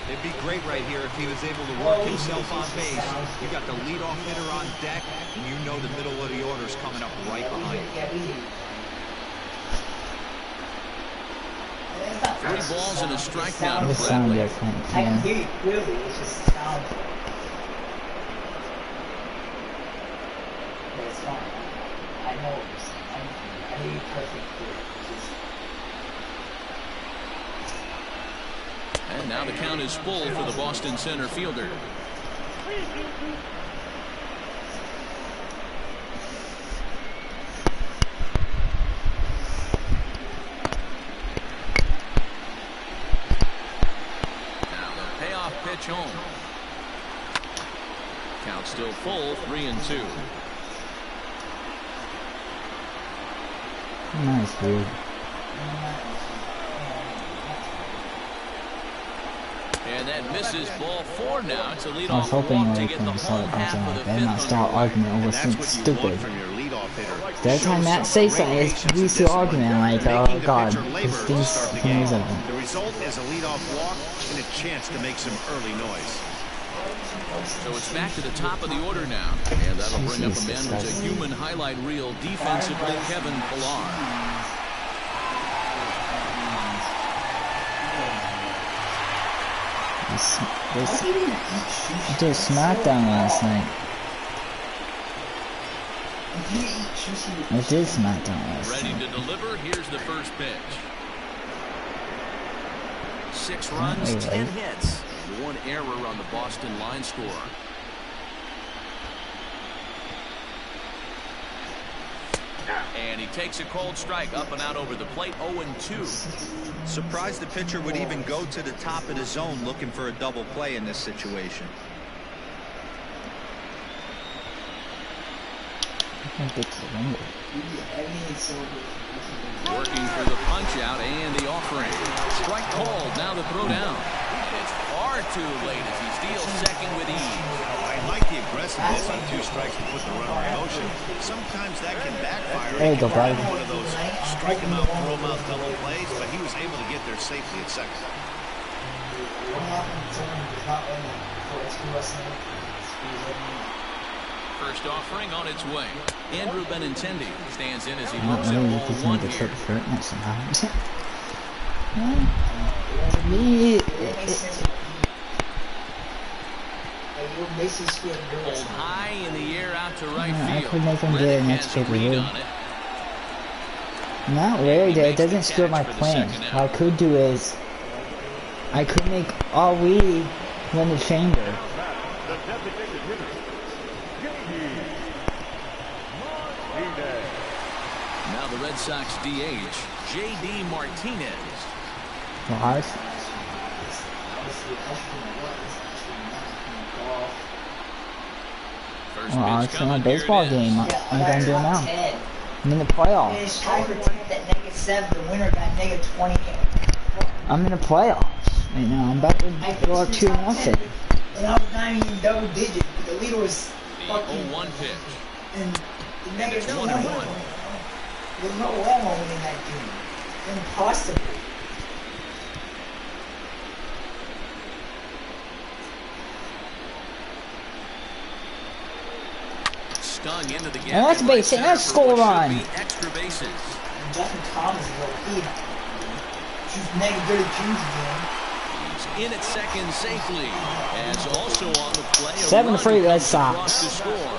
It'd be great right here if he was able to work himself on base. You got the leadoff hitter on deck, and you know the middle of the order's coming up right behind you. 3 balls and a strike now to It sounded Bradley. different. I can Yeah. hear you clearly. It's just sound. But it's fine. I know what you're saying. I hear you perfectly clear. And now the count is full for the Boston center fielder. Now the payoff pitch home. Count still full, 3-2. Nice, dude. And that misses ball 4 now. It's a lead I was off hoping walk to they get the couldn't start home half punching of like the that and not fifth start underway. arguing over And that's something what you stupid. want from your leadoff hitter. Every time Matt says something, we still arguing like, oh god, this thing's amazing. The result is a leadoff walk and a chance to make some early noise. So it's back to the top of the order now. And that'll bring up a man who's a human highlight reel defensively, Kevin Pillar. They did SmackDown last night. I did SmackDown last Ready night. to deliver. Here's the first pitch. 6 runs, 10 hits, and 1 error on the Boston line score. And he takes a cold strike up and out over the plate, 0-2. Surprised the pitcher would even go to the top of the zone looking for a double play in this situation. Working for the punch out and the offering. Strike called. Now the throw down. It's far too late as he steals second with ease. I like the aggressiveness on 2 strikes to put the runner in motion. Sometimes that can backfire. There you go, buddy. One of those strike him out, throw him out double plays, but he was able to get there safely at second. First offering on its way. Andrew Benintendi stands in as he Not looks at really, you ball could 1 make a here. trick for it next time. Pulled high in the air out to right Yeah, I field. could make him get Reddick an has extra a read read. on it. Not really, it doesn't screw my plan. What I could do is, I could make Ali win the chamber. The designated hitter, Now the Red Sox DH, J.D. Martinez. Well, it's in a baseball game. I'm gonna do it now. I'm in the playoffs. It's tied for 10th at -7. The winner got -20. I'm in the playoffs right now. I'm about to go up 2-0. And I was not even double digit. The leader was fucking 0-1 pitch. and the It's -1. 1-1. There's no way I'm winning that game. It's impossible. Stung into the gap. And that's base hit. That's score run. Extra bases. And Justin Thomas is low key. She's negative 32 again. He's in at second safely. As also on the play. 7-3 Red Sox. Across the score.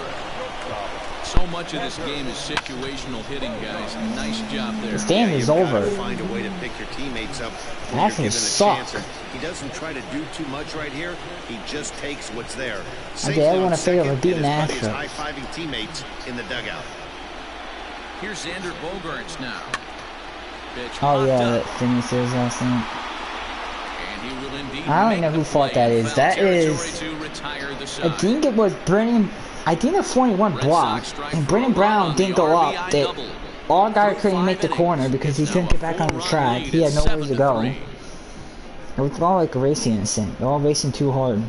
So much of this game is situational hitting, guys. Nice job there. This game is over. Find a way to pick your teammates up. That You're can given a suck. chance. He doesn't try to do too much right here. He just takes what's there. I want to figure out beating the Astros. Astros. High-fiving teammates in the dugout. Here's Xander Bogaerts now. Pitch Oh yeah, popped that up, thing says last night. and he will indeed I don't make know the who fault play that in is. foul That territory is- to retire the I side. think it was Brennan. I think the 41 Red blocked, Sox strike and for Brennan a Brown run on didn't the go up. RBI That double. our guy Through couldn't make the 5 corner innings, because he it's couldn't now get a back on the 4-run track. lead He had at nowhere to go. 7-3. It was all like a racing incident. They're all racing too hard.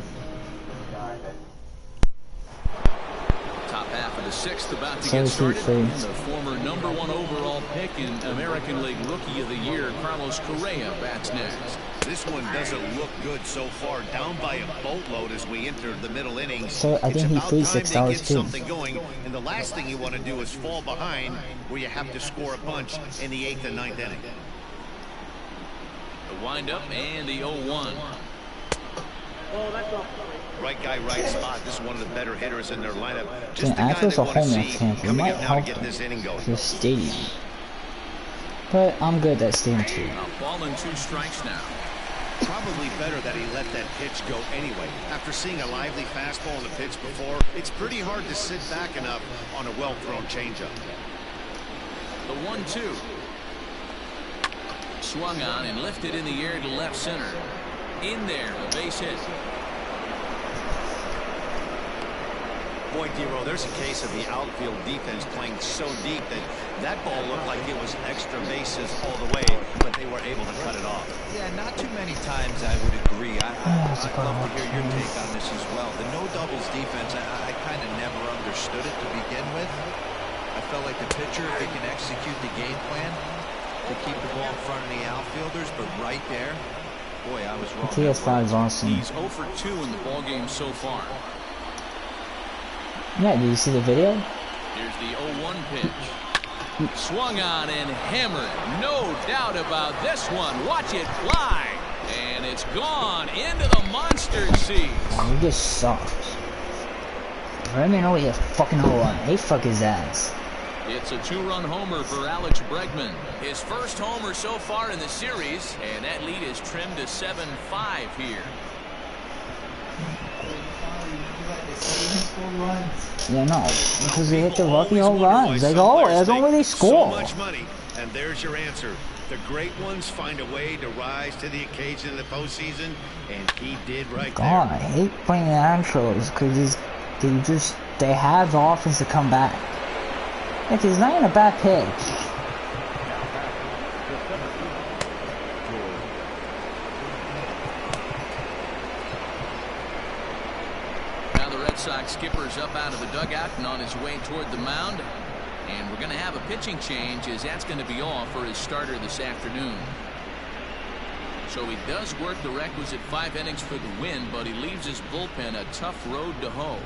Top half of the sixth about to So get is he started. free. And the former #1 overall pick in American League Rookie of the Year, Carlos Correa, bats next. This one doesn't look good so far. Down by a boatload as we enter the middle innings. So I It's think he about freed time $6 they get too. something going, and the last thing you want to do is fall behind where you have to score a bunch in the 8th and 9th inning. The windup and the 0-1. Right guy, right spot. This is one of the better hitters in their lineup. Just the Yeah, guy Astros they are want to home see next camp. It coming might up now to help get them. this inning going. The stadium. But I'm good at stadium too. A ball and 2 strikes now. Probably better that he let that pitch go anyway. After seeing a lively fastball in the pitch before, it's pretty hard to sit back enough on a well-thrown changeup. The 1-2. Swung on and lifted in the air to left center. In there, a base hit. Boy, D-Row, there's a case of the outfield defense playing so deep that ball looked like it was extra bases all the way, but they were able to cut it off. Yeah, not too many times I would agree. I'd love to hear your take on this as well. The no doubles defense, I kind of never understood it to begin with. I felt like the pitcher, if he can execute the game plan to keep the ball in front of the outfielders, but right there, boy, I was wrong. TS5 is awesome. He's 0 for 2 in the ballgame so far. Yeah, did you see the video? Here's the 0-1 pitch. Swung on and hammered. No doubt about this one. Watch it fly. And it's gone into the monster seat. Oh, he just sucked. Let me know he has fucking hole on. Hey, fuck his ass. It's a 2-run homer for Alex Bregman. His first homer so far in the series, and that lead is trimmed to 7-5 here. Yeah, no, because they hit the lucky home runs. Like, oh, that's not where they So score. much money, and there's your answer. The great ones find a way to rise to the occasion in the postseason, and he did right God, there. I hate playing the Astros because they have the offense to come back. Like, it's not even a bad pitch. Sox skipper's up out of the dugout and on his way toward the mound. And we're going to have a pitching change as that's going to be off for his starter this afternoon. So he does work the requisite 5 innings for the win, but he leaves his bullpen a tough road to hoe.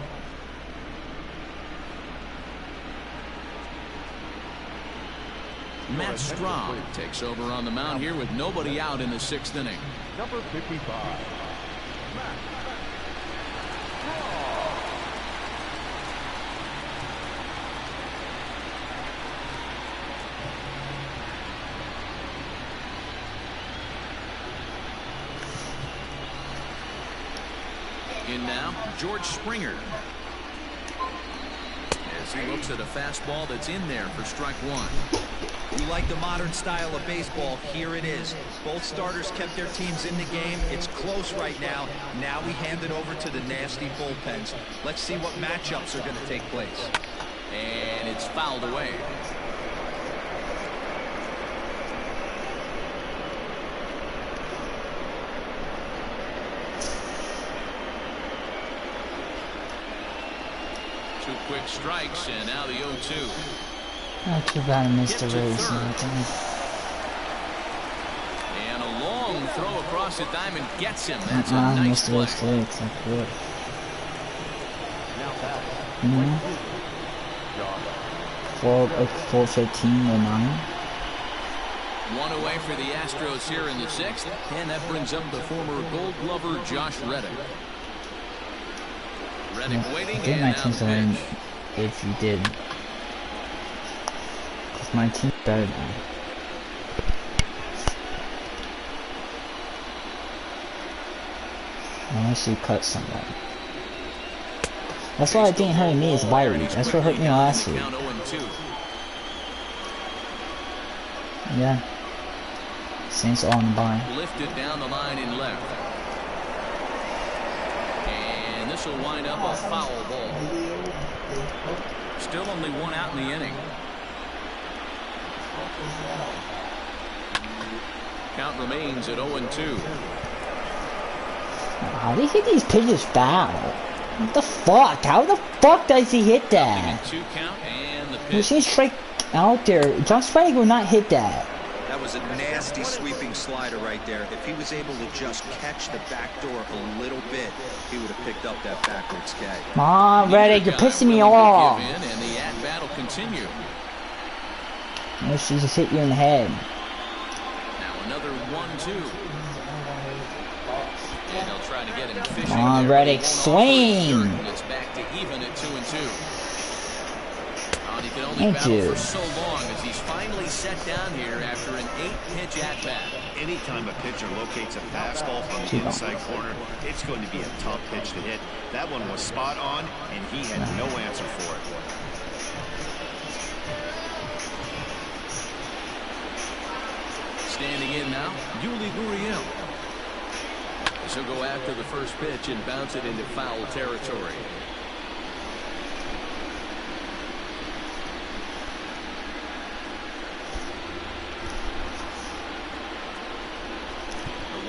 Matt Strahm takes over on the mound here with nobody out in the 6th inning. Number 55. Matt. In now, George Springer. As he looks at a fastball that's in there for strike one. You like the modern style of baseball, here it is. Both starters kept their teams in the game. It's close right now. Now we hand it over to the nasty bullpens. Let's see what matchups are going to take place. And it's fouled away. Two quick strikes, and now the 0-2. Not too bad, Mr. Race. And a long throw across the diamond gets him. That's a nice play. Mm-hmm. 4:15:09. One away for the Astros here in the sixth, and that brings up the former Gold Glover Josh Reddick. Reddick waiting, and now the pitch. If you did. Because my team's better than you. Unless you cut someone. That's why it didn't hurt me, is bye week. That's what hurt me last week. Yeah. Saints on the bye. Lifted down the line in left. And this will wind up a foul ball. Still only one out in the inning. Count remains at 0-2. How do you hit these pitches foul? What the fuck? How the fuck does he hit that? Two count and the He pitch. seems straight out there. Josh Reddick will not hit that. That was a nasty sweeping slider right there. If he was able to just catch the back door a little bit, he would have picked up that backwards K. Come on, Reddick, you're pissing me off. And the at-bat will continue. No, she just hit you in the head. Now another 1-2. And they'll try to get him fishing. Come on, Reddick, swing. It's back to even at 2-2. He could only Thank battle you. for so long as he's finally set down here after an 8-pitch at-bat. Anytime a pitcher locates a fastball from the inside corner, it's going to be a tough pitch to hit. That one was spot on, and he had no answer for it. Standing in now, Yuli Gurriel. He'll go after the first pitch and bounce it into foul territory.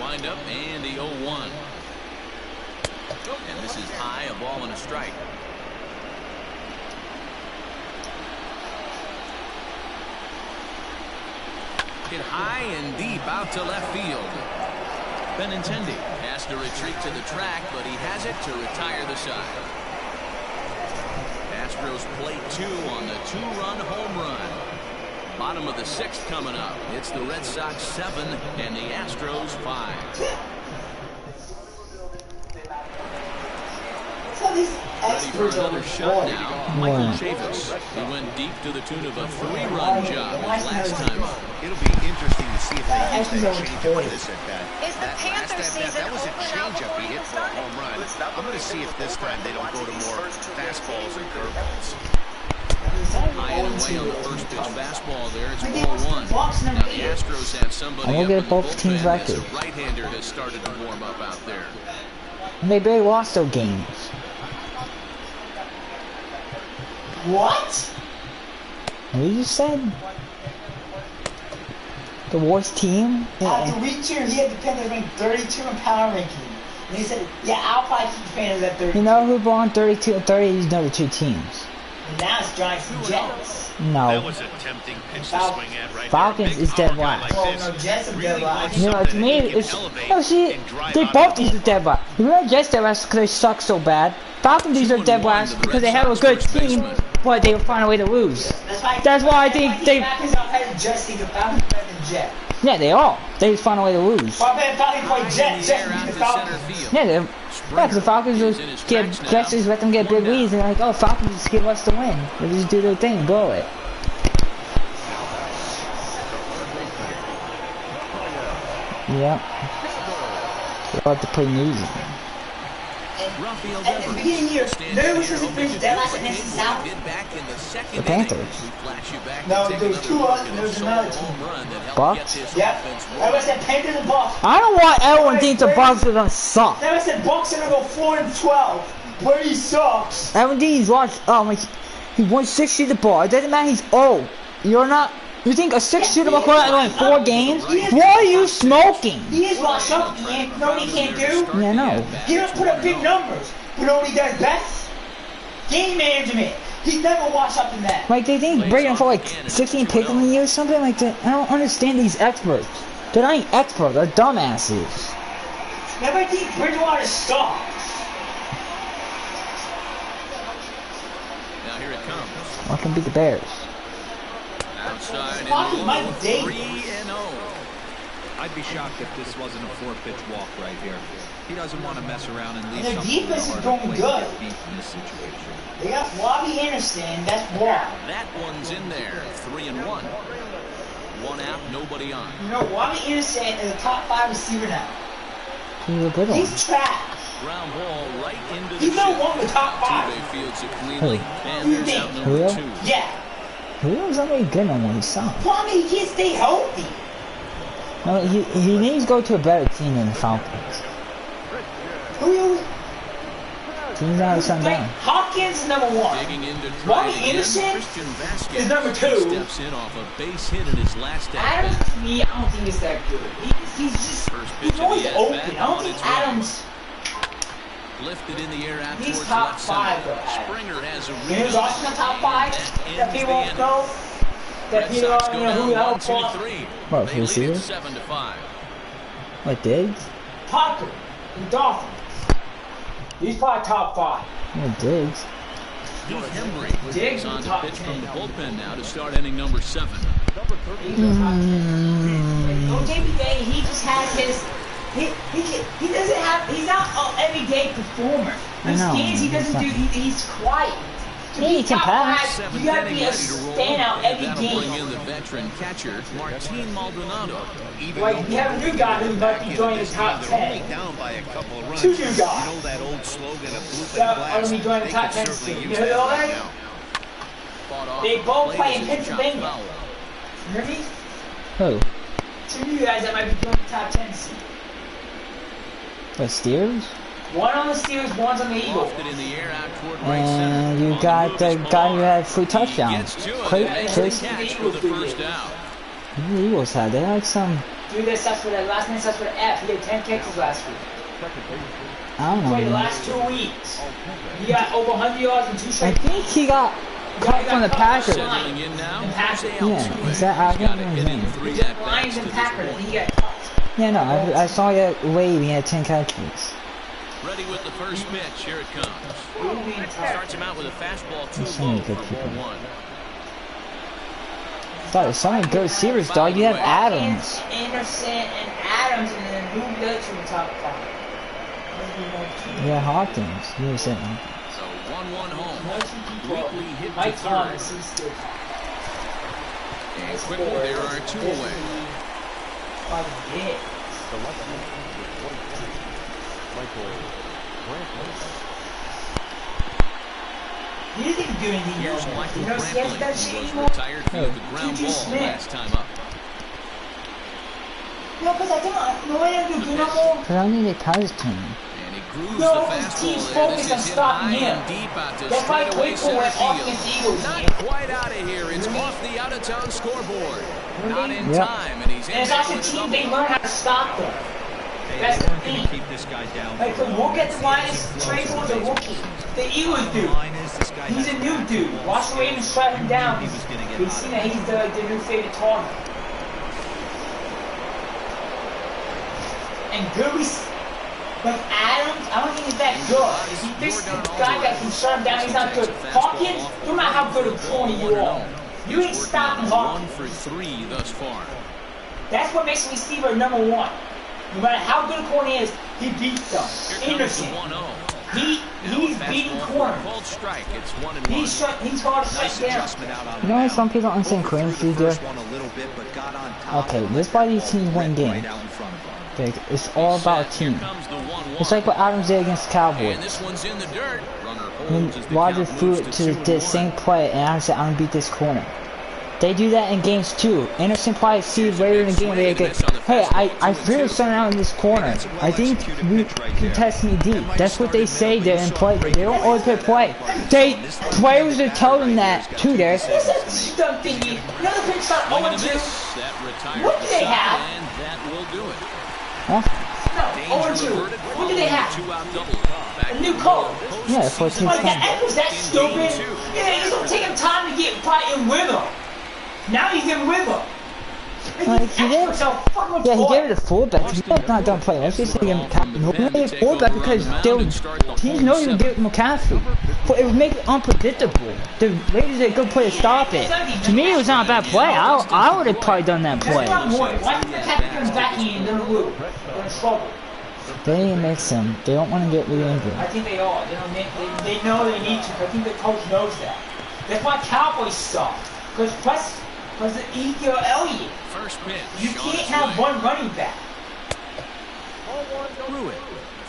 Wind up and the 0-1. And this is high, a ball and a strike. Hit high and deep out to left field. Benintendi has to retreat to the track, but he has it to retire the side. Astros play 2 on the 2-run home run. Bottom of the sixth coming up. It's the Red Sox 7 and the Astros 5. Ready for another shot now. Michael Chavis. He went deep to the tune of a 3-run job his last time up. It'll be interesting to see if they use that changeup for this at-bat. That last at-bat, that was a changeup he hit for a home run. I'm going to see if this time they don't go to more fastballs and curveballs. High and away on the first pitch fastball there. It's 4-1. Now the Astros have somebody I'm up gonna in get the both teams bullpen as record. a right-hander has started to warm up out there. And they barely lost those games. What? What you said? The worst team? After week 2, he had the Panthers ranked 32 in power ranking. And he said, yeah, I'll probably keep the Panthers at 32. You know who belonged 32 and 30? These number 2 teams. And now it's Giants and Jets. No. That was a tempting pitch to swing at right Falcons there. A big is dead power guy last. like Oh, this no, Jets are really dead last. wants You know, to something me, that he can it's... elevate No, see, and drive they out both of the these are ballpark. dead last. You know Jets dead last because they suck so bad. Falcons these are dead 2-1 last to the because Red they have a Sox good first team, baseman. but they will find a way to lose. That's why I think they... Falcons are better than Jets. The Falcons are better than Jets. Yeah, they are. They just find a way to lose. Falcons play Jets. Air Jets out beat to the center Falcons. field. Yeah, because the Falcons Springer just is in his get tracks now. aggressive, let them get big One down. leads, and they're like, oh, Falcons just give us the win. They just do their thing, blow it. Yep. We'll have to play news. Rafael At the beginning of the year, nobody was finished dead last in NC South. The Panthers. No, there was two others, and there was another team. Bucks? Yep. Everyone said Panthers and Bucks. I don't want everyone to think the Bucks are gonna suck. Everyone said Bucks are gonna go 4-12. Brady sucks. Everyone he's watched. Oh my! He won 6 shooter ball. It doesn't matter. He's old. You're not. You think a 6 shooter ball quarterback in only 4 games? What are you smoking? He is washed up, man. Nobody can't do. Yeah, no. He don't put up big numbers, but nobody does best. Game management. He's never washed up in that. Like they think Brady for like 16 picks in the year or something like that. I don't understand these experts. They're not even experts. They're dumbasses. Nobody thinks Bridgewater sucks. Now here it comes. What can beat the Bears? Outside Fuck and Mike low, Davis. 3-0. I'd be shocked if this wasn't a 4-pitch walk right here. He doesn't want to mess around and leave And their something defense is hard going to play good. to get beat in this situation. They got Bobby Anderson. That's why. That one's in there. 3-1. One out, nobody on. You know, Bobby Anderson is a top 5 receiver now. He's a good one. He's trash. Ground ball right into the He's not shift. one of the top 5. Altuve fields it cleanly. And Who? there's out Who? number 2. Yeah. Julio's not very good on what he's signed. Bobby, he can't stay healthy. No, he needs to go to a better team than the Falcons. Who? Teams out of something Like, down. Hopkins is number 1. Digging into Bobby try again. Anderson Christian Vasquez is number 2. steps in off a base hit in his last at Adams, bat. to me, I don't think he's that good. He's just, First pitch he's of always the open. at-bat I don't on think its way. Adams, Lifted in the air out he's towards top left 5 center. though, Adams. Springer has a And read who's on also in it. the top 5 That that ends people the don't inning. know? That Red people Sox don't go know who the down hell 1-2-3. What, They lead receiver? it 7-5. Like Diggs? Parker, the Dolphins. He's probably top 5. Yeah, Diggs. Heath Hembry Diggs is on is to top pitch 10. from the bullpen now to start inning number 7. No Jamie Day, he just has his. He doesn't have. He's not an everyday performer. I These know, games he doesn't do. it's He's quiet. To Yeah, be he can top pass. 5, you gotta be a standout every That'll bring in game. the veteran catcher Martin Maldonado. Like you have a new guy who might be joining the top They're only 10. down by a couple of runs. Two new You guys. know that old slogan of blue Yeah, and are blast? we joining the They top could 10 certainly soon? use You know that that? right now. Fought off They the both plate play as in he chopped Pennsylvania. foul. You hear me? Who? Two new guys that might be joining the top 10 soon. The Steelers? One on the Steelers, one's on the Eagles. Lofted in the air out toward right center. And you On got move the is guy who Millar. had 3 He touchdowns. gets to it Clay and makes the Chase. catch for the first out. The Eagles had. They had some. Dude, that starts with that last name starts with an F. He had 10 catches last week. I don't Played the know. last 2 weeks. He got over 100 yards in 2 I straight. think he got cut from the Packers. Settling in now. And Packers. Jose Yeah, Altuve. is that- I He's got don't a know his hitting name. 3 He got at-bats Lions to and this Packers. point. And he got cut. Yeah, no, I saw that wave. He had 10 catches. Ready with the first pitch. Here it comes. Who do you mean cut? Starts him out with a fastball too That's so low many for good people. ball 1. Thought there's so many good receivers, dog. You have Adams. Anderson and Adams, and then who goes from the top 5? Yeah, Hawkins. You were saying. So 1-1 home. Weekly hit to Mike third. Thomas, he's still And quickly there are 2 away. five hit. The left fielder, number 22, Michael Brantley. He didn't even do anything Here's else. Michael You know, he hasn't done Brantley, shit who was anymore. retired for the ground Juju ball Smith. last time up. No, because I don't know what to do no more. Because I need a college team. And he grooves No, the his fastball team's there. focused This on is hit stopping high him. and deep out to That's why straightaway Claypool went center off field. against the Eagles. Not man. quite out of here. It's Really? off the out-of-town scoreboard. Not in Yep. time, and he's in And it's there also a with a team, double. they learn how to stop them. They That's the weren't going thing. to keep this guy down. Like, for the long. look at the Lions, Trey was a rookie. The Eagles do. Line is this guy He's has a new back dude. balls, Watch the way he shut him down. He was going to get We've hot seen at that he's the new favorite target. And Gooby's, like Adams, I don't think he's that good. If he thinks the guy that can shut him down, he's not good. Hawkins, no matter how good a corner you are, you ain't stopping Hawkins. 1 for 3 thus far. That's what makes a receiver number 1. No matter how good a corner is, he beats them. Here comes the Anderson, 1-0. he's beating corners. Called strike. It's 1-1. He's hard to Nice shut down. adjustment out on You know the what some mound. people don't understand Overthrew Queens the do there? first one a little bit, but got on top Okay, and this let why that these ball teams win rip games. right out in front of him. big. It's all about a team. Comes the 1-1. It's like what Adams did against the Cowboys. And this one's in the dirt. Runner When holds as the Roger count threw moves it to the 2-1. same play, and Adams said, "I'm gonna beat this corner." They do that in games too. Anderson probably sees later in the game they go, "Hey, I figured something out in this corner. I think we can test me deep." That's what they say there in play. They don't always play. Players are telling them that too. There. That's dumb thingy. Another pitch start Swing and a 0-2. miss. That retires What do the they side, have? and that will do it. Huh? No, 0-2. What do they have? Two-out double. Back A new code. Yeah, 14 Like points. that was that stupid. Yeah, it's gonna take him time to get probably in rhythm. Now he's in rhythm. Like, he didn't. Yeah, he gave it a fullback. He's not done playing. Let's just say him captain. He made a fullback because teams know he would give McCaffrey. But it would make it unpredictable. The Raiders did a good play to stop it. To me, it was not a bad play. I would have probably done that play. Why did the captain come back in the loop? They're in trouble. They need to mix him. They don't want to get re-injured. I think they are. They know they need to. I think the coach knows that. That's why Cowboys suck. Because the Ezekiel Elliott. First pitch. You can't have one running back. Through it.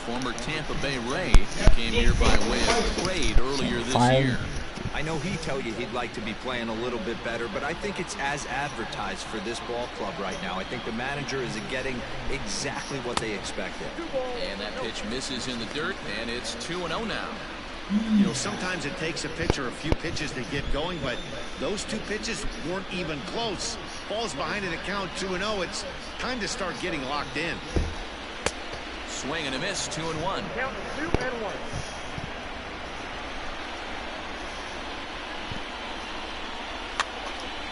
Former Tampa Bay Ray came here by way of trade earlier this year. I know he'd tell you he'd like to be playing a little bit better, but I think it's as advertised for this ball club right now. I think the manager is getting exactly what they expected. And that pitch misses in the dirt, and it's 2-0 now. You know, sometimes it takes a pitcher a few pitches to get going, but those two pitches weren't even close. Ball's behind in the count, 2-0. It's time to start getting locked in. Swing and a miss, 2-1. Count 2-1.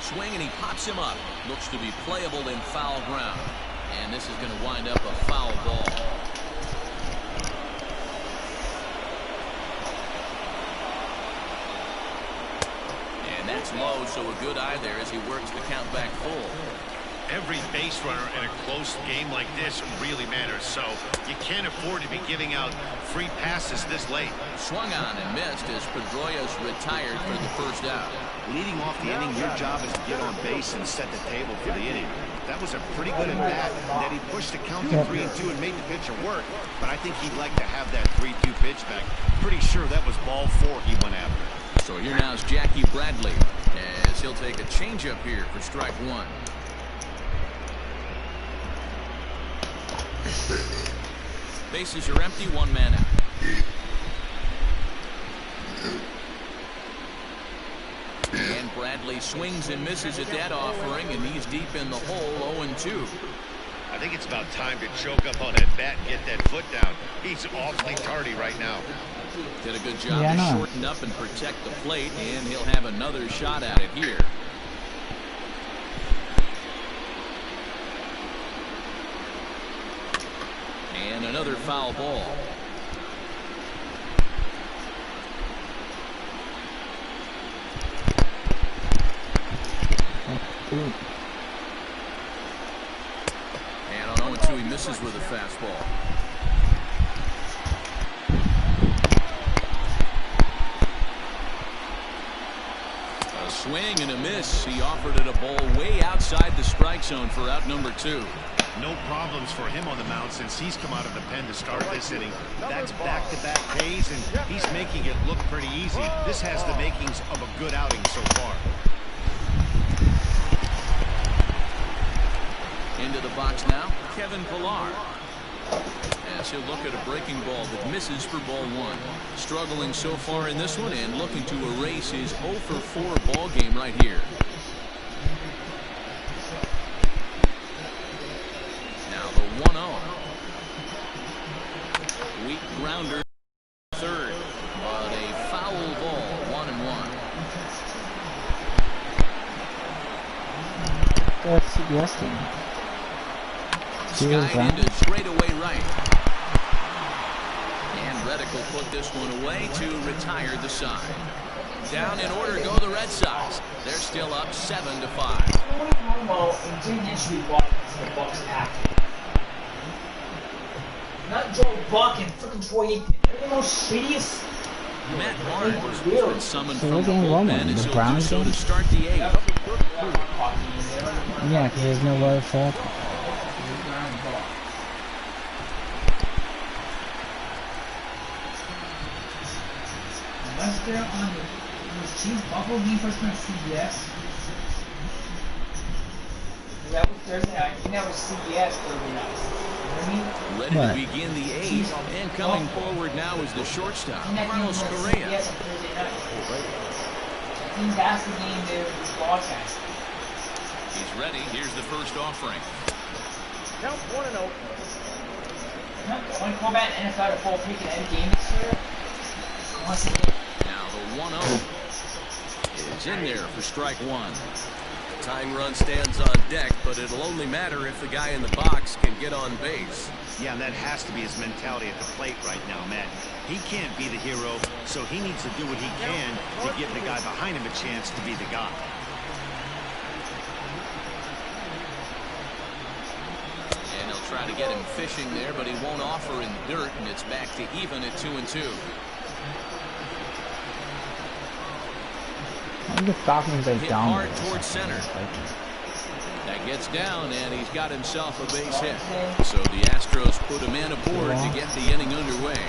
Swing and he pops him up. Looks to be playable in foul ground. And this is going to wind up a foul ball. And that's low, so a good eye there as he works the count back full. Every base runner in a close game like this really matters, so you can't afford to be giving out free passes this late. Swung on and missed as Pedroia's retired for the first out. Leading off the inning, your job is to get on base and set the table for the inning. That was a pretty good at bat, that he pushed the count to 3-2 and made the pitcher work, but I think he'd like to have that 3-2 pitch back. Pretty sure that was ball 4 he went after. So here now is Jackie Bradley as he'll take a changeup here for strike one. Bases are empty, one man out. And Bradley swings and misses at that offering, and he's deep in the hole, 0-2. I think it's about time to choke up on that bat and get that foot down. He's awfully tardy right now. Did a good job to shorten up and protect the plate, and he'll have another shot at it here. And another foul ball. And on 0-2, he misses with a fastball. A swing and a miss. He offered it a ball way outside the strike zone for out number 2. No problems for him on the mound since he's come out of the pen to start this inning. That's back-to-back Ks, and he's making it look pretty easy. This has the makings of a good outing so far. Into the box now, Kevin Pillar. As he'll look at a breaking ball that misses for ball 1. Struggling so far in this one and looking to erase his 0 for 4 ball game right here. Now the 1-0. Weak grounder, third, but a foul ball, 1-1. That's CBS game. Skied into straightaway right. And Reddick will put this one away to retire the side. Down in order go the Red Sox. They're still up 7-5. Not Joe Buck and freaking Troy Aikman. They're the most shittiest. Matt Barnes has been summoned from the game bullpen as the he'll do Browns so game? to start the 8th. Yeah, because there's no way for there on the Chiefs Buffalo game first on CBS? That was Thursday night. I think that was CBS Thursday night. You know what I mean? Ready to begin the eighth, and coming forward now is the shortstop, Carlos Correa. CBS on Thursday night. I think that's the game they were broadcasting. He's ready. Here's the first offering. Count 1-0. When you call back the NFL to full pick in any game this year, once again. Now the 1-0 is in there for strike one. Tying run stands on deck, but it'll only matter if the guy in the box can get on base. Yeah, and that has to be his mentality at the plate right now, Matt. He can't be the hero, so he needs to do what he can to give the guy behind him a chance to be the guy. And he'll try to get him fishing there, but he won't offer in the dirt, and it's back to even at 2-2. The Falcons are Hit down. hard towards center. That gets down, and he's got himself a base hit. So the Astros put a man aboard to get the inning underway.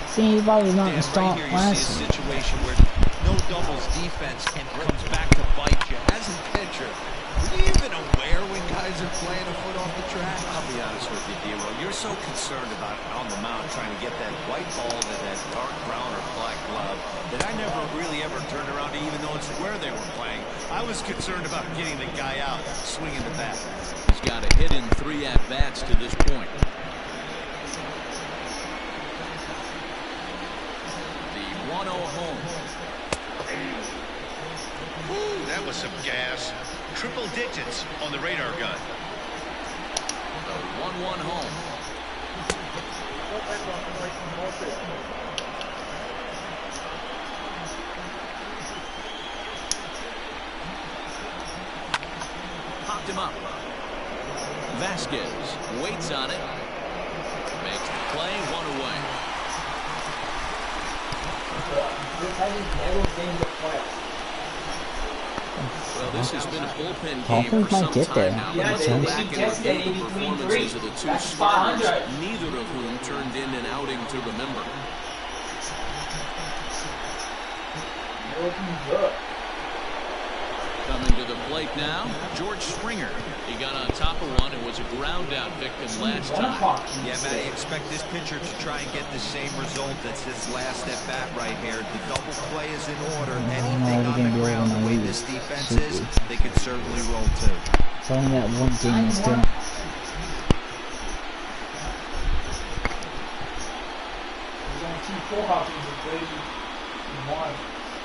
See, he probably not installed Right here you last see a week. situation where no doubles defense and comes back to bite you. As a pitcher, are you even aware when guys are playing a foot off the track? I'll be honest with you, D-Roll. You're so concerned about on the mound trying to get that white ball to that dark brown or black glove that I never really ever turned around to even notice where they were playing. I was concerned about getting the guy out, swinging the bat. He's got a hit in 3 at-bats to this point. The 1-0 home. Woo, that was some gas. Triple digits on the radar gun. The 1-1 home. Popped him up. Vasquez waits on it. Makes the play, 1 away. Well, this has been a bullpen game for some time now. Yeah, Let's go they back and yesterday, review the 83. performances of the two That's starters, 500. neither of whom turned in an outing to remember. Looking good. Coming to the plate now, George Springer. He got on top of one and was a ground out victim last time. Yeah, Matt, you expect this pitcher to try and get the same result as his last at bat right here. The double play is in order. Anything on the ground, the way this defense is, they could certainly roll too. It's only that one game still.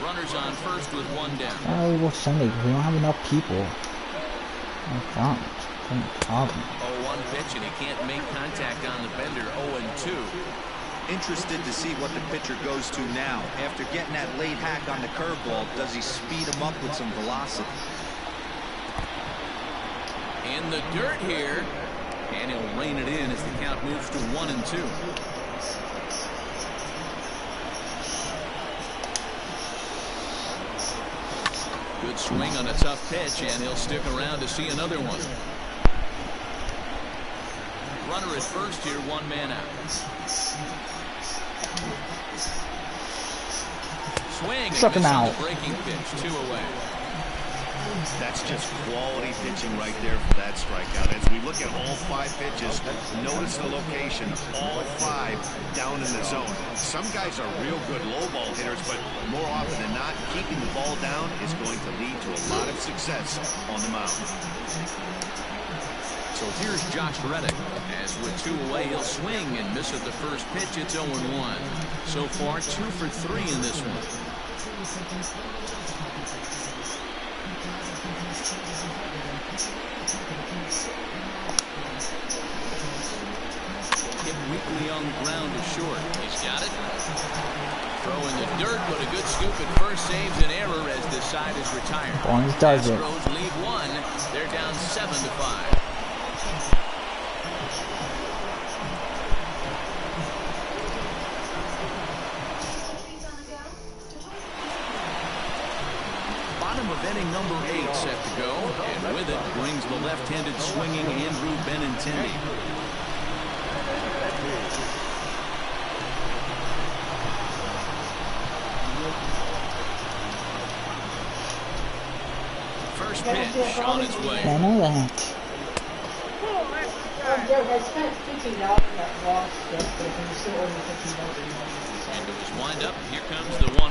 Runners on first with 1 down. Oh, well, Sunday, we don't have enough people. No problem. No problem. 0-1 pitch, and he can't make contact on the bender. 0-2. Interested to see what the pitcher goes to now. After getting that late hack on the curveball, does he speed him up with some velocity? In the dirt here, and he'll rein it in as the count moves to 1-2. Good swing on a tough pitch, and he'll stick around to see another one. Runner at first here, 1 man out. Swing. Struck him out. Breaking pitch, 2 away. That's just quality pitching right there for that strikeout. As we look at all 5 pitches, notice the location, all 5 down in the zone. Some guys are real good low ball hitters, but more often than not, keeping the ball down is going to lead to a lot of success on the mound. So here's Josh Reddick. As with 2 away, he'll swing and miss at the first pitch. It's 0-1. So far, 2 for 3 in this one. Hit weakly on the ground to short. He's got it. Throw in the dirt, but a good scoop at first saves an error as this side is retired. Barnes does it. Astros lead 1. They're down 7-5. Bottom of inning number 8 set to go, and with it brings the left-handed swinging Andrew Benintendi. next pitch on its way. I know that. Into his windup. Here comes the 1-0.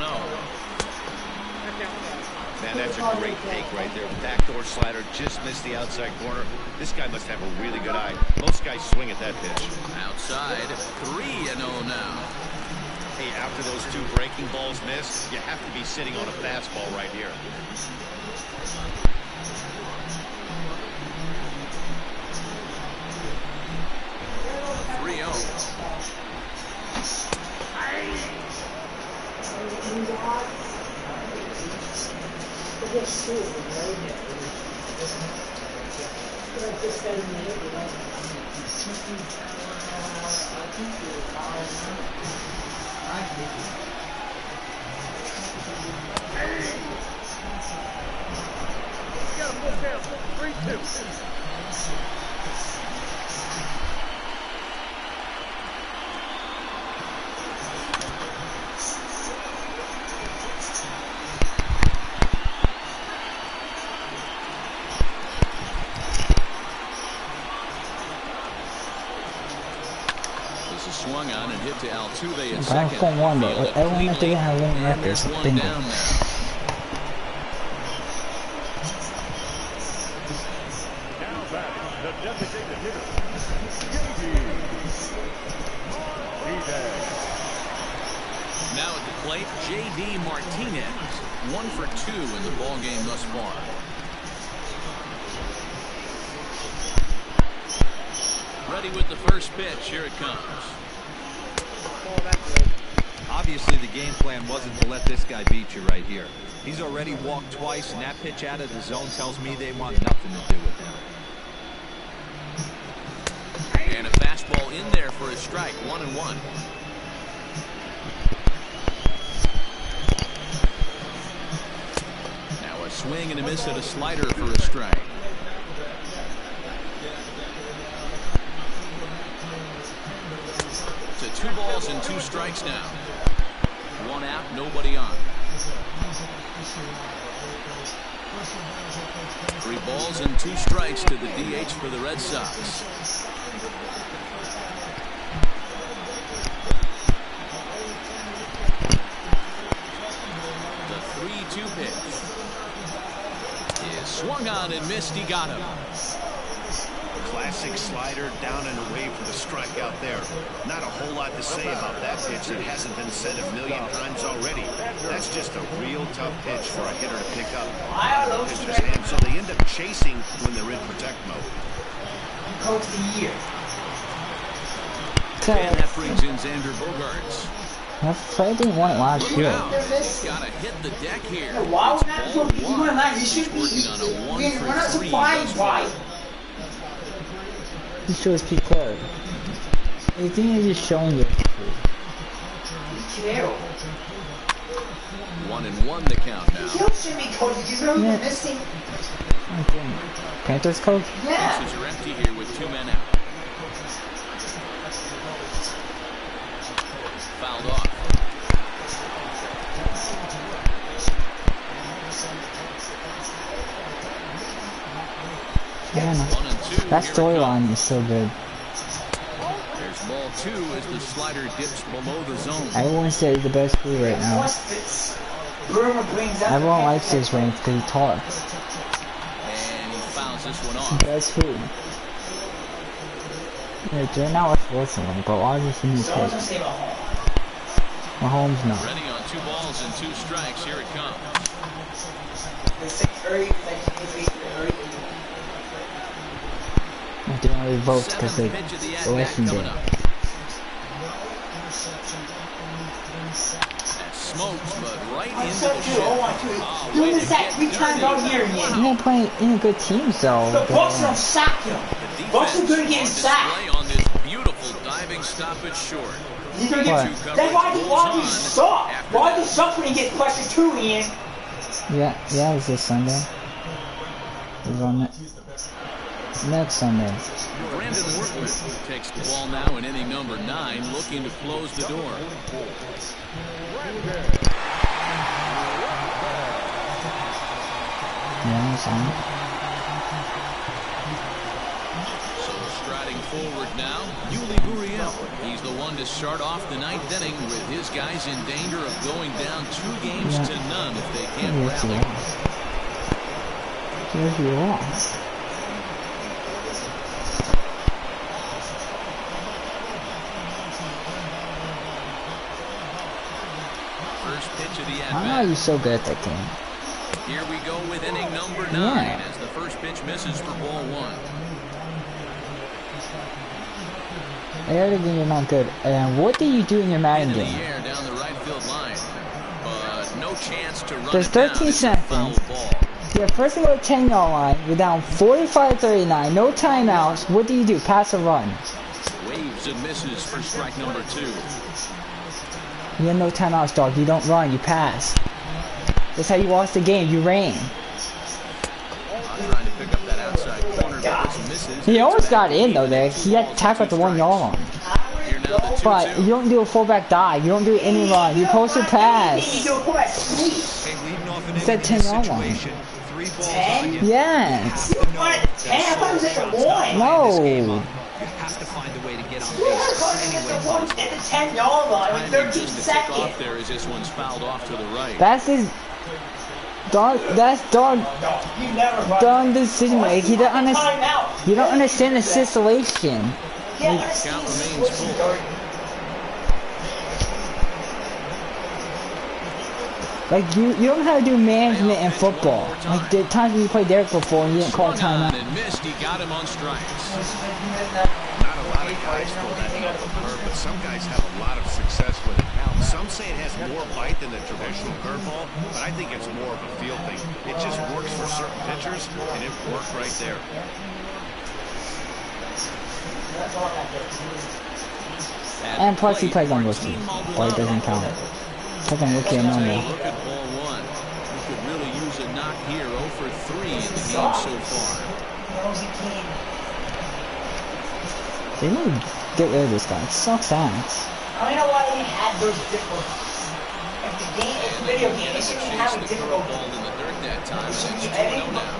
Man, that's a great take right there. Backdoor slider, just missed the outside corner. This guy must have a really good eye. Most guys swing at that pitch. Outside, 3-0 now. Hey, after those two breaking balls missed, you have to be sitting on a fastball right here. Swung on and hit to Altuve at Parang second. kung one, but everyone na tayo halong And there's records. one Bingo. down there. Now batting, the designated hitter, Now at the plate, J.D. Martinez. 1 for 2 in the ball game thus far. Ready with the first pitch. Here it comes. Obviously, the game plan wasn't to let this guy beat you right here. He's already walked twice, and that pitch out of the zone tells me they want nothing to do with him. And a fastball in there for a strike. 1-1. Now a swing and a miss at a slider for a strike. To 2 balls and 2 strikes now. 1 out, nobody on. 3 balls and 2 strikes to the DH for the Red Sox. The 3-2 pitch is swung on and missed. He got him. Classic slider down and away for the strikeout there. Not a whole lot to say about that pitch that hasn't been said a million times already. That's just a real tough pitch for a hitter to pick up out of the pitcher's hand, so they end up chasing when they're in protect mode. Coach of the year. And that brings in Xander Bogaerts. I didn't want it last year. He's got to hit the deck here. Why It's would not ball you want that? You should be. working on a 1 We're for not 3 surprised thus why. far. He shows people. I think he's just showing it. Carol. 1-1 the count now. You should be coach. You know Yeah. you're missing. Panthers coach? Yeah. Bases are empty here with 2 men out. Fouled off. Yeah, no. 1 and 2. That Here it storyline comes. is so good. There's ball 2 as the slider dips below the zone. Everyone says the best food right now. Rumor brings up. Everyone likes his range because he talks. And he fouls this one off. Best food. Yeah, they're not what's worth of them, but why does he need So I was to? gonna say Mahomes. Mahomes, no. Ready on 2 balls and 2 strikes. Here it comes. The 6:30, like 8:30. They don't really vote because they 7th pitch of the at-bat election coming day. up. That smokes, but right I'm into so the too. ship. Oh, I too. Oh, Doing way this to at get 3 times dirty. out here again. They're not playing in good teams though. The Bucks don't sack him. The Bucks are defense good at on getting sacked. display on this beautiful diving stoppage short. He's gonna What? get. That's why he suck. Why he suck when he gets pressure too, Ian? Yeah, it's this Sunday. It's on next Sunday. Brandon Workman takes the ball now in inning number 9, looking to close the door. Yeah, son. So striding forward now, Yuli Gurriel. He's the one to start off the ninth inning with his guys in danger of going down 2 games to none if they can't rally. Here's your loss. First pitch of the at-bat. How are you so good at that game? Here we go with inning number 9 as the first pitch misses for ball 1. I already think you're not good. And what do you do in your Madden game? The air down the right field line, but no chance to run. There's 13 seconds. You have first and goal 10-yard line. You're down 45-39. No timeouts. What do? Pass or run? Waves and misses for strike number 2. You have no timeouts, dog. You don't run. You pass. That's how you lost the game. You ran. Trying to pick up that outside corner, but this misses. He almost got in though. There, he had tackled at the 1-yard line. But you don't do a fullback dive. You don't do any run. You post a pass. It's that 10-yard line. 3 balls on you. Yes. No. You have to find a way to get on base. At the 10-yard line with 13 seconds. Off there as this one's fouled off to the right. That's his dog. That's dog. Dog decision making. You don't understand the situation. Count remains full. Like you don't know how to do management in football. Like the times when you played Derek before and you didn't call timeout. And missed. He got him on strikes. Not a lot of guys throw that off the curve, but some guys have a lot of success with it. Some say it has more bite than the traditional curveball, but I think it's more of a feel thing. It just works for certain pitchers, and it worked right there. And plus he plays on rookie, but it doesn't count. Plays on rookie and normal. Look at ball 1. He could really use a knock here. 0 for 3 in the game so far. They need to get rid of this guy. It sucks ass. I don't know why they had those difficulties. If the game, if the video game, they shouldn't have a difficult ball in the dirt that time. It should be,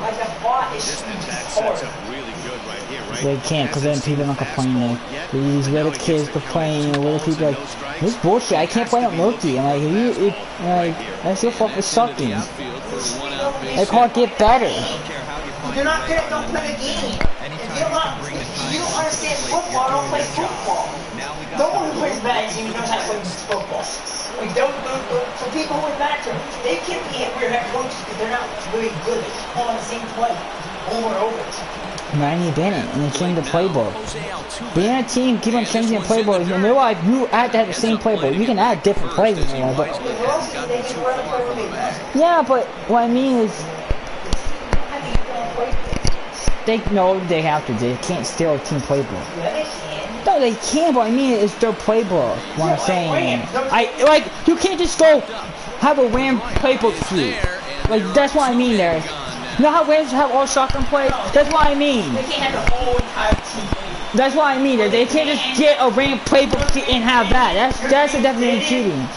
like the bot, it should be hard. Really good right here, right? They can't, because then people don't complain. Like, these little kids complain, and little people like, this bullshit, I can't play on rookie. I'm like, that's your fault for sucking. They can't get better. You're not good, don't play the game. If you don't understand football, don't play football. No one who plays Madden even knows how to play football. Like, for people who are Madden, they can't be weird head coaches because they're not really good. They just call the same play over and over. Manny Bennett, and they changed the playbook. Being a team, keep on changing the playbook. In real life, you have to have the same playbook. You can add different plays in there, but yeah, but what I mean is, they know they have to. They can't steal a team playbook. No, they can, but I mean it's their playbook. What I'm saying, you can't just go have a Ram playbook sheet. Like that's what I mean there. You know how Rams have all shotgun play? That's what I mean. They can't have the whole entire team. That's what I mean. They can't just get a Ram playbook sheet and have that. That's a definition of cheating.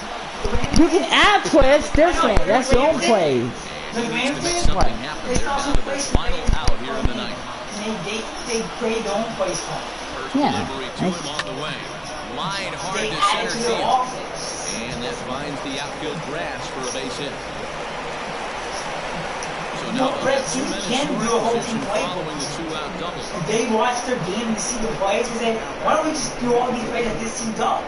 You can add play. That's different. That's your own play. The Rams did Something happened there down to the final out here in the ninth. They create their own plays for him. Yeah. Delivery to him on the way. Line hard to center field. And that finds the outfield grass for a base hit. So now Brett, you can do a whole team following the 2-out double. If they watch their game and see the plays and say, why don't we just do all these plays that this team does?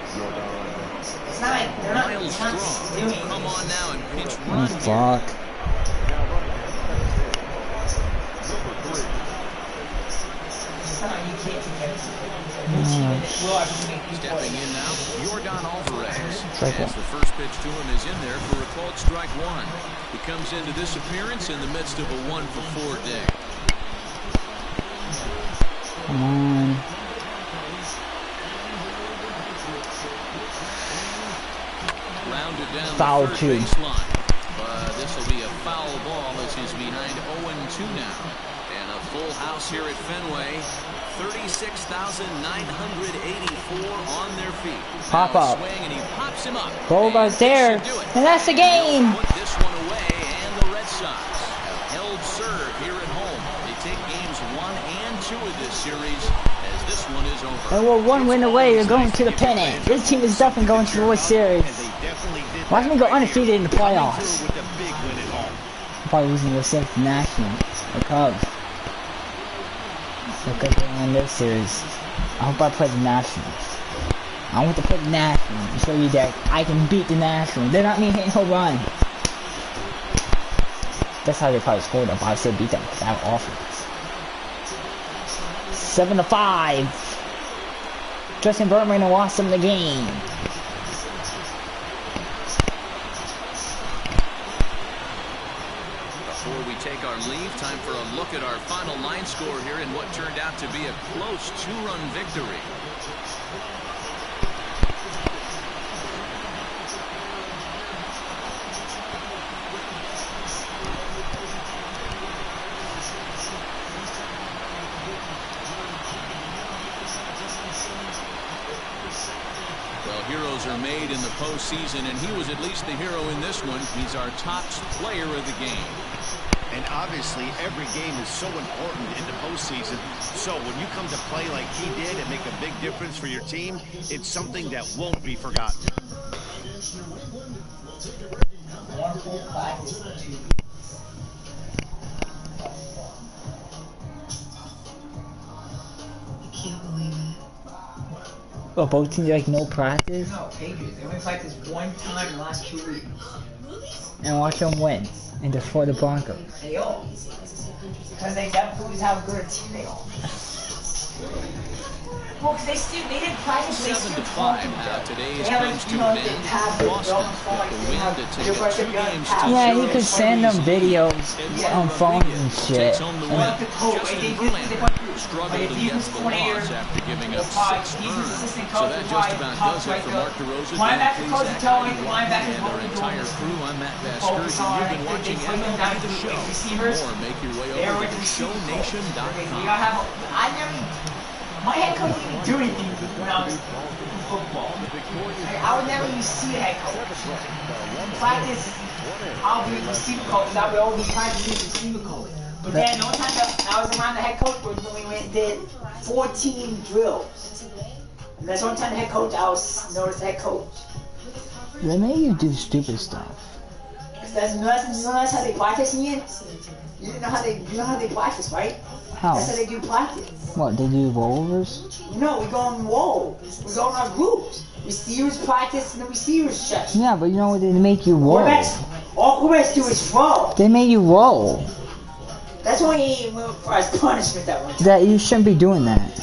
It's not, they're not, Miles it's not Strong doing come on now and pinch Oh, run. fuck. Stepping in now, Yordan Alvarez. Strike As one. the first pitch to him is in there for a called strike 1. He comes into this appearance in the midst of a 1-for-4 day. Come on. Rounded down Foul the two. third baseline. But this will be a foul ball as he's behind 0-2 now. And a full house here at Fenway. 36,984 on their feet. Pop Now a up. swing and he pops him up. Goal goes there. And that's the game. Put this one away, and the Red Sox have held serve series as this one is over. And we're one win away. You're going to the pennant. This team is definitely going to the World Series. Watch me go undefeated in the playoffs. Probably losing the Saints National. The Cubs. Look at them in this series. I hope I play the Nationals. I want to play the Nationals and show you that I can beat the Nationals. They're not me hitting home run. That's how they probably scored up. I still beat them because I have offense. 7-5. Justin Verlander lost them the game. Before we take our leave, time for a look at our final line score here in what turned out to be a close 2-run victory. Heroes are made in the postseason, and he was at least the hero in this one. He's our top player of the game. And obviously, every game is so important in the postseason. So when you come to play like he did and make a big difference for your team, it's something that won't be forgotten. Well, both teams like no practice. No, Patriots. They only practiced one time in the last 2 weeks. And watch them win and destroy the Broncos. They all. Because they definitely how good a team they are. Well, because they didn't practice. 7-5 now. Today's comes to an end. Boston got the win to take a 2 games to 0. Yeah, he could send them videos on phones and shit. Justin Verlander struggled against the loss after giving up 6 runs. So that just about does it for Mark DeRosa. Please Zach and our entire crew. I'm Matt Vasquez, and you've been watching MLB The Show. Or make your way over to ShowNation.com. My head coach didn't do anything when I was in football. I would never even see a head coach. Practice, I'll be a receiver coach. I would always practice as a receiver coach. But then the only time that I was around the head coach was when we went and did 14 drills. And that's the only time the head coach I was noticed the head coach. They make you do stupid stuff. That's how they practice, Ian? You know how they practice, right? How? That's how they do practice. What, they do rollovers? No, we go on roll. We go in our groups. Receivers practice and the receivers check. Yeah, but you know what? They make you roll. All quarterbacks do is throw. They make you roll. That's only as punishment that one time. That you shouldn't be doing that.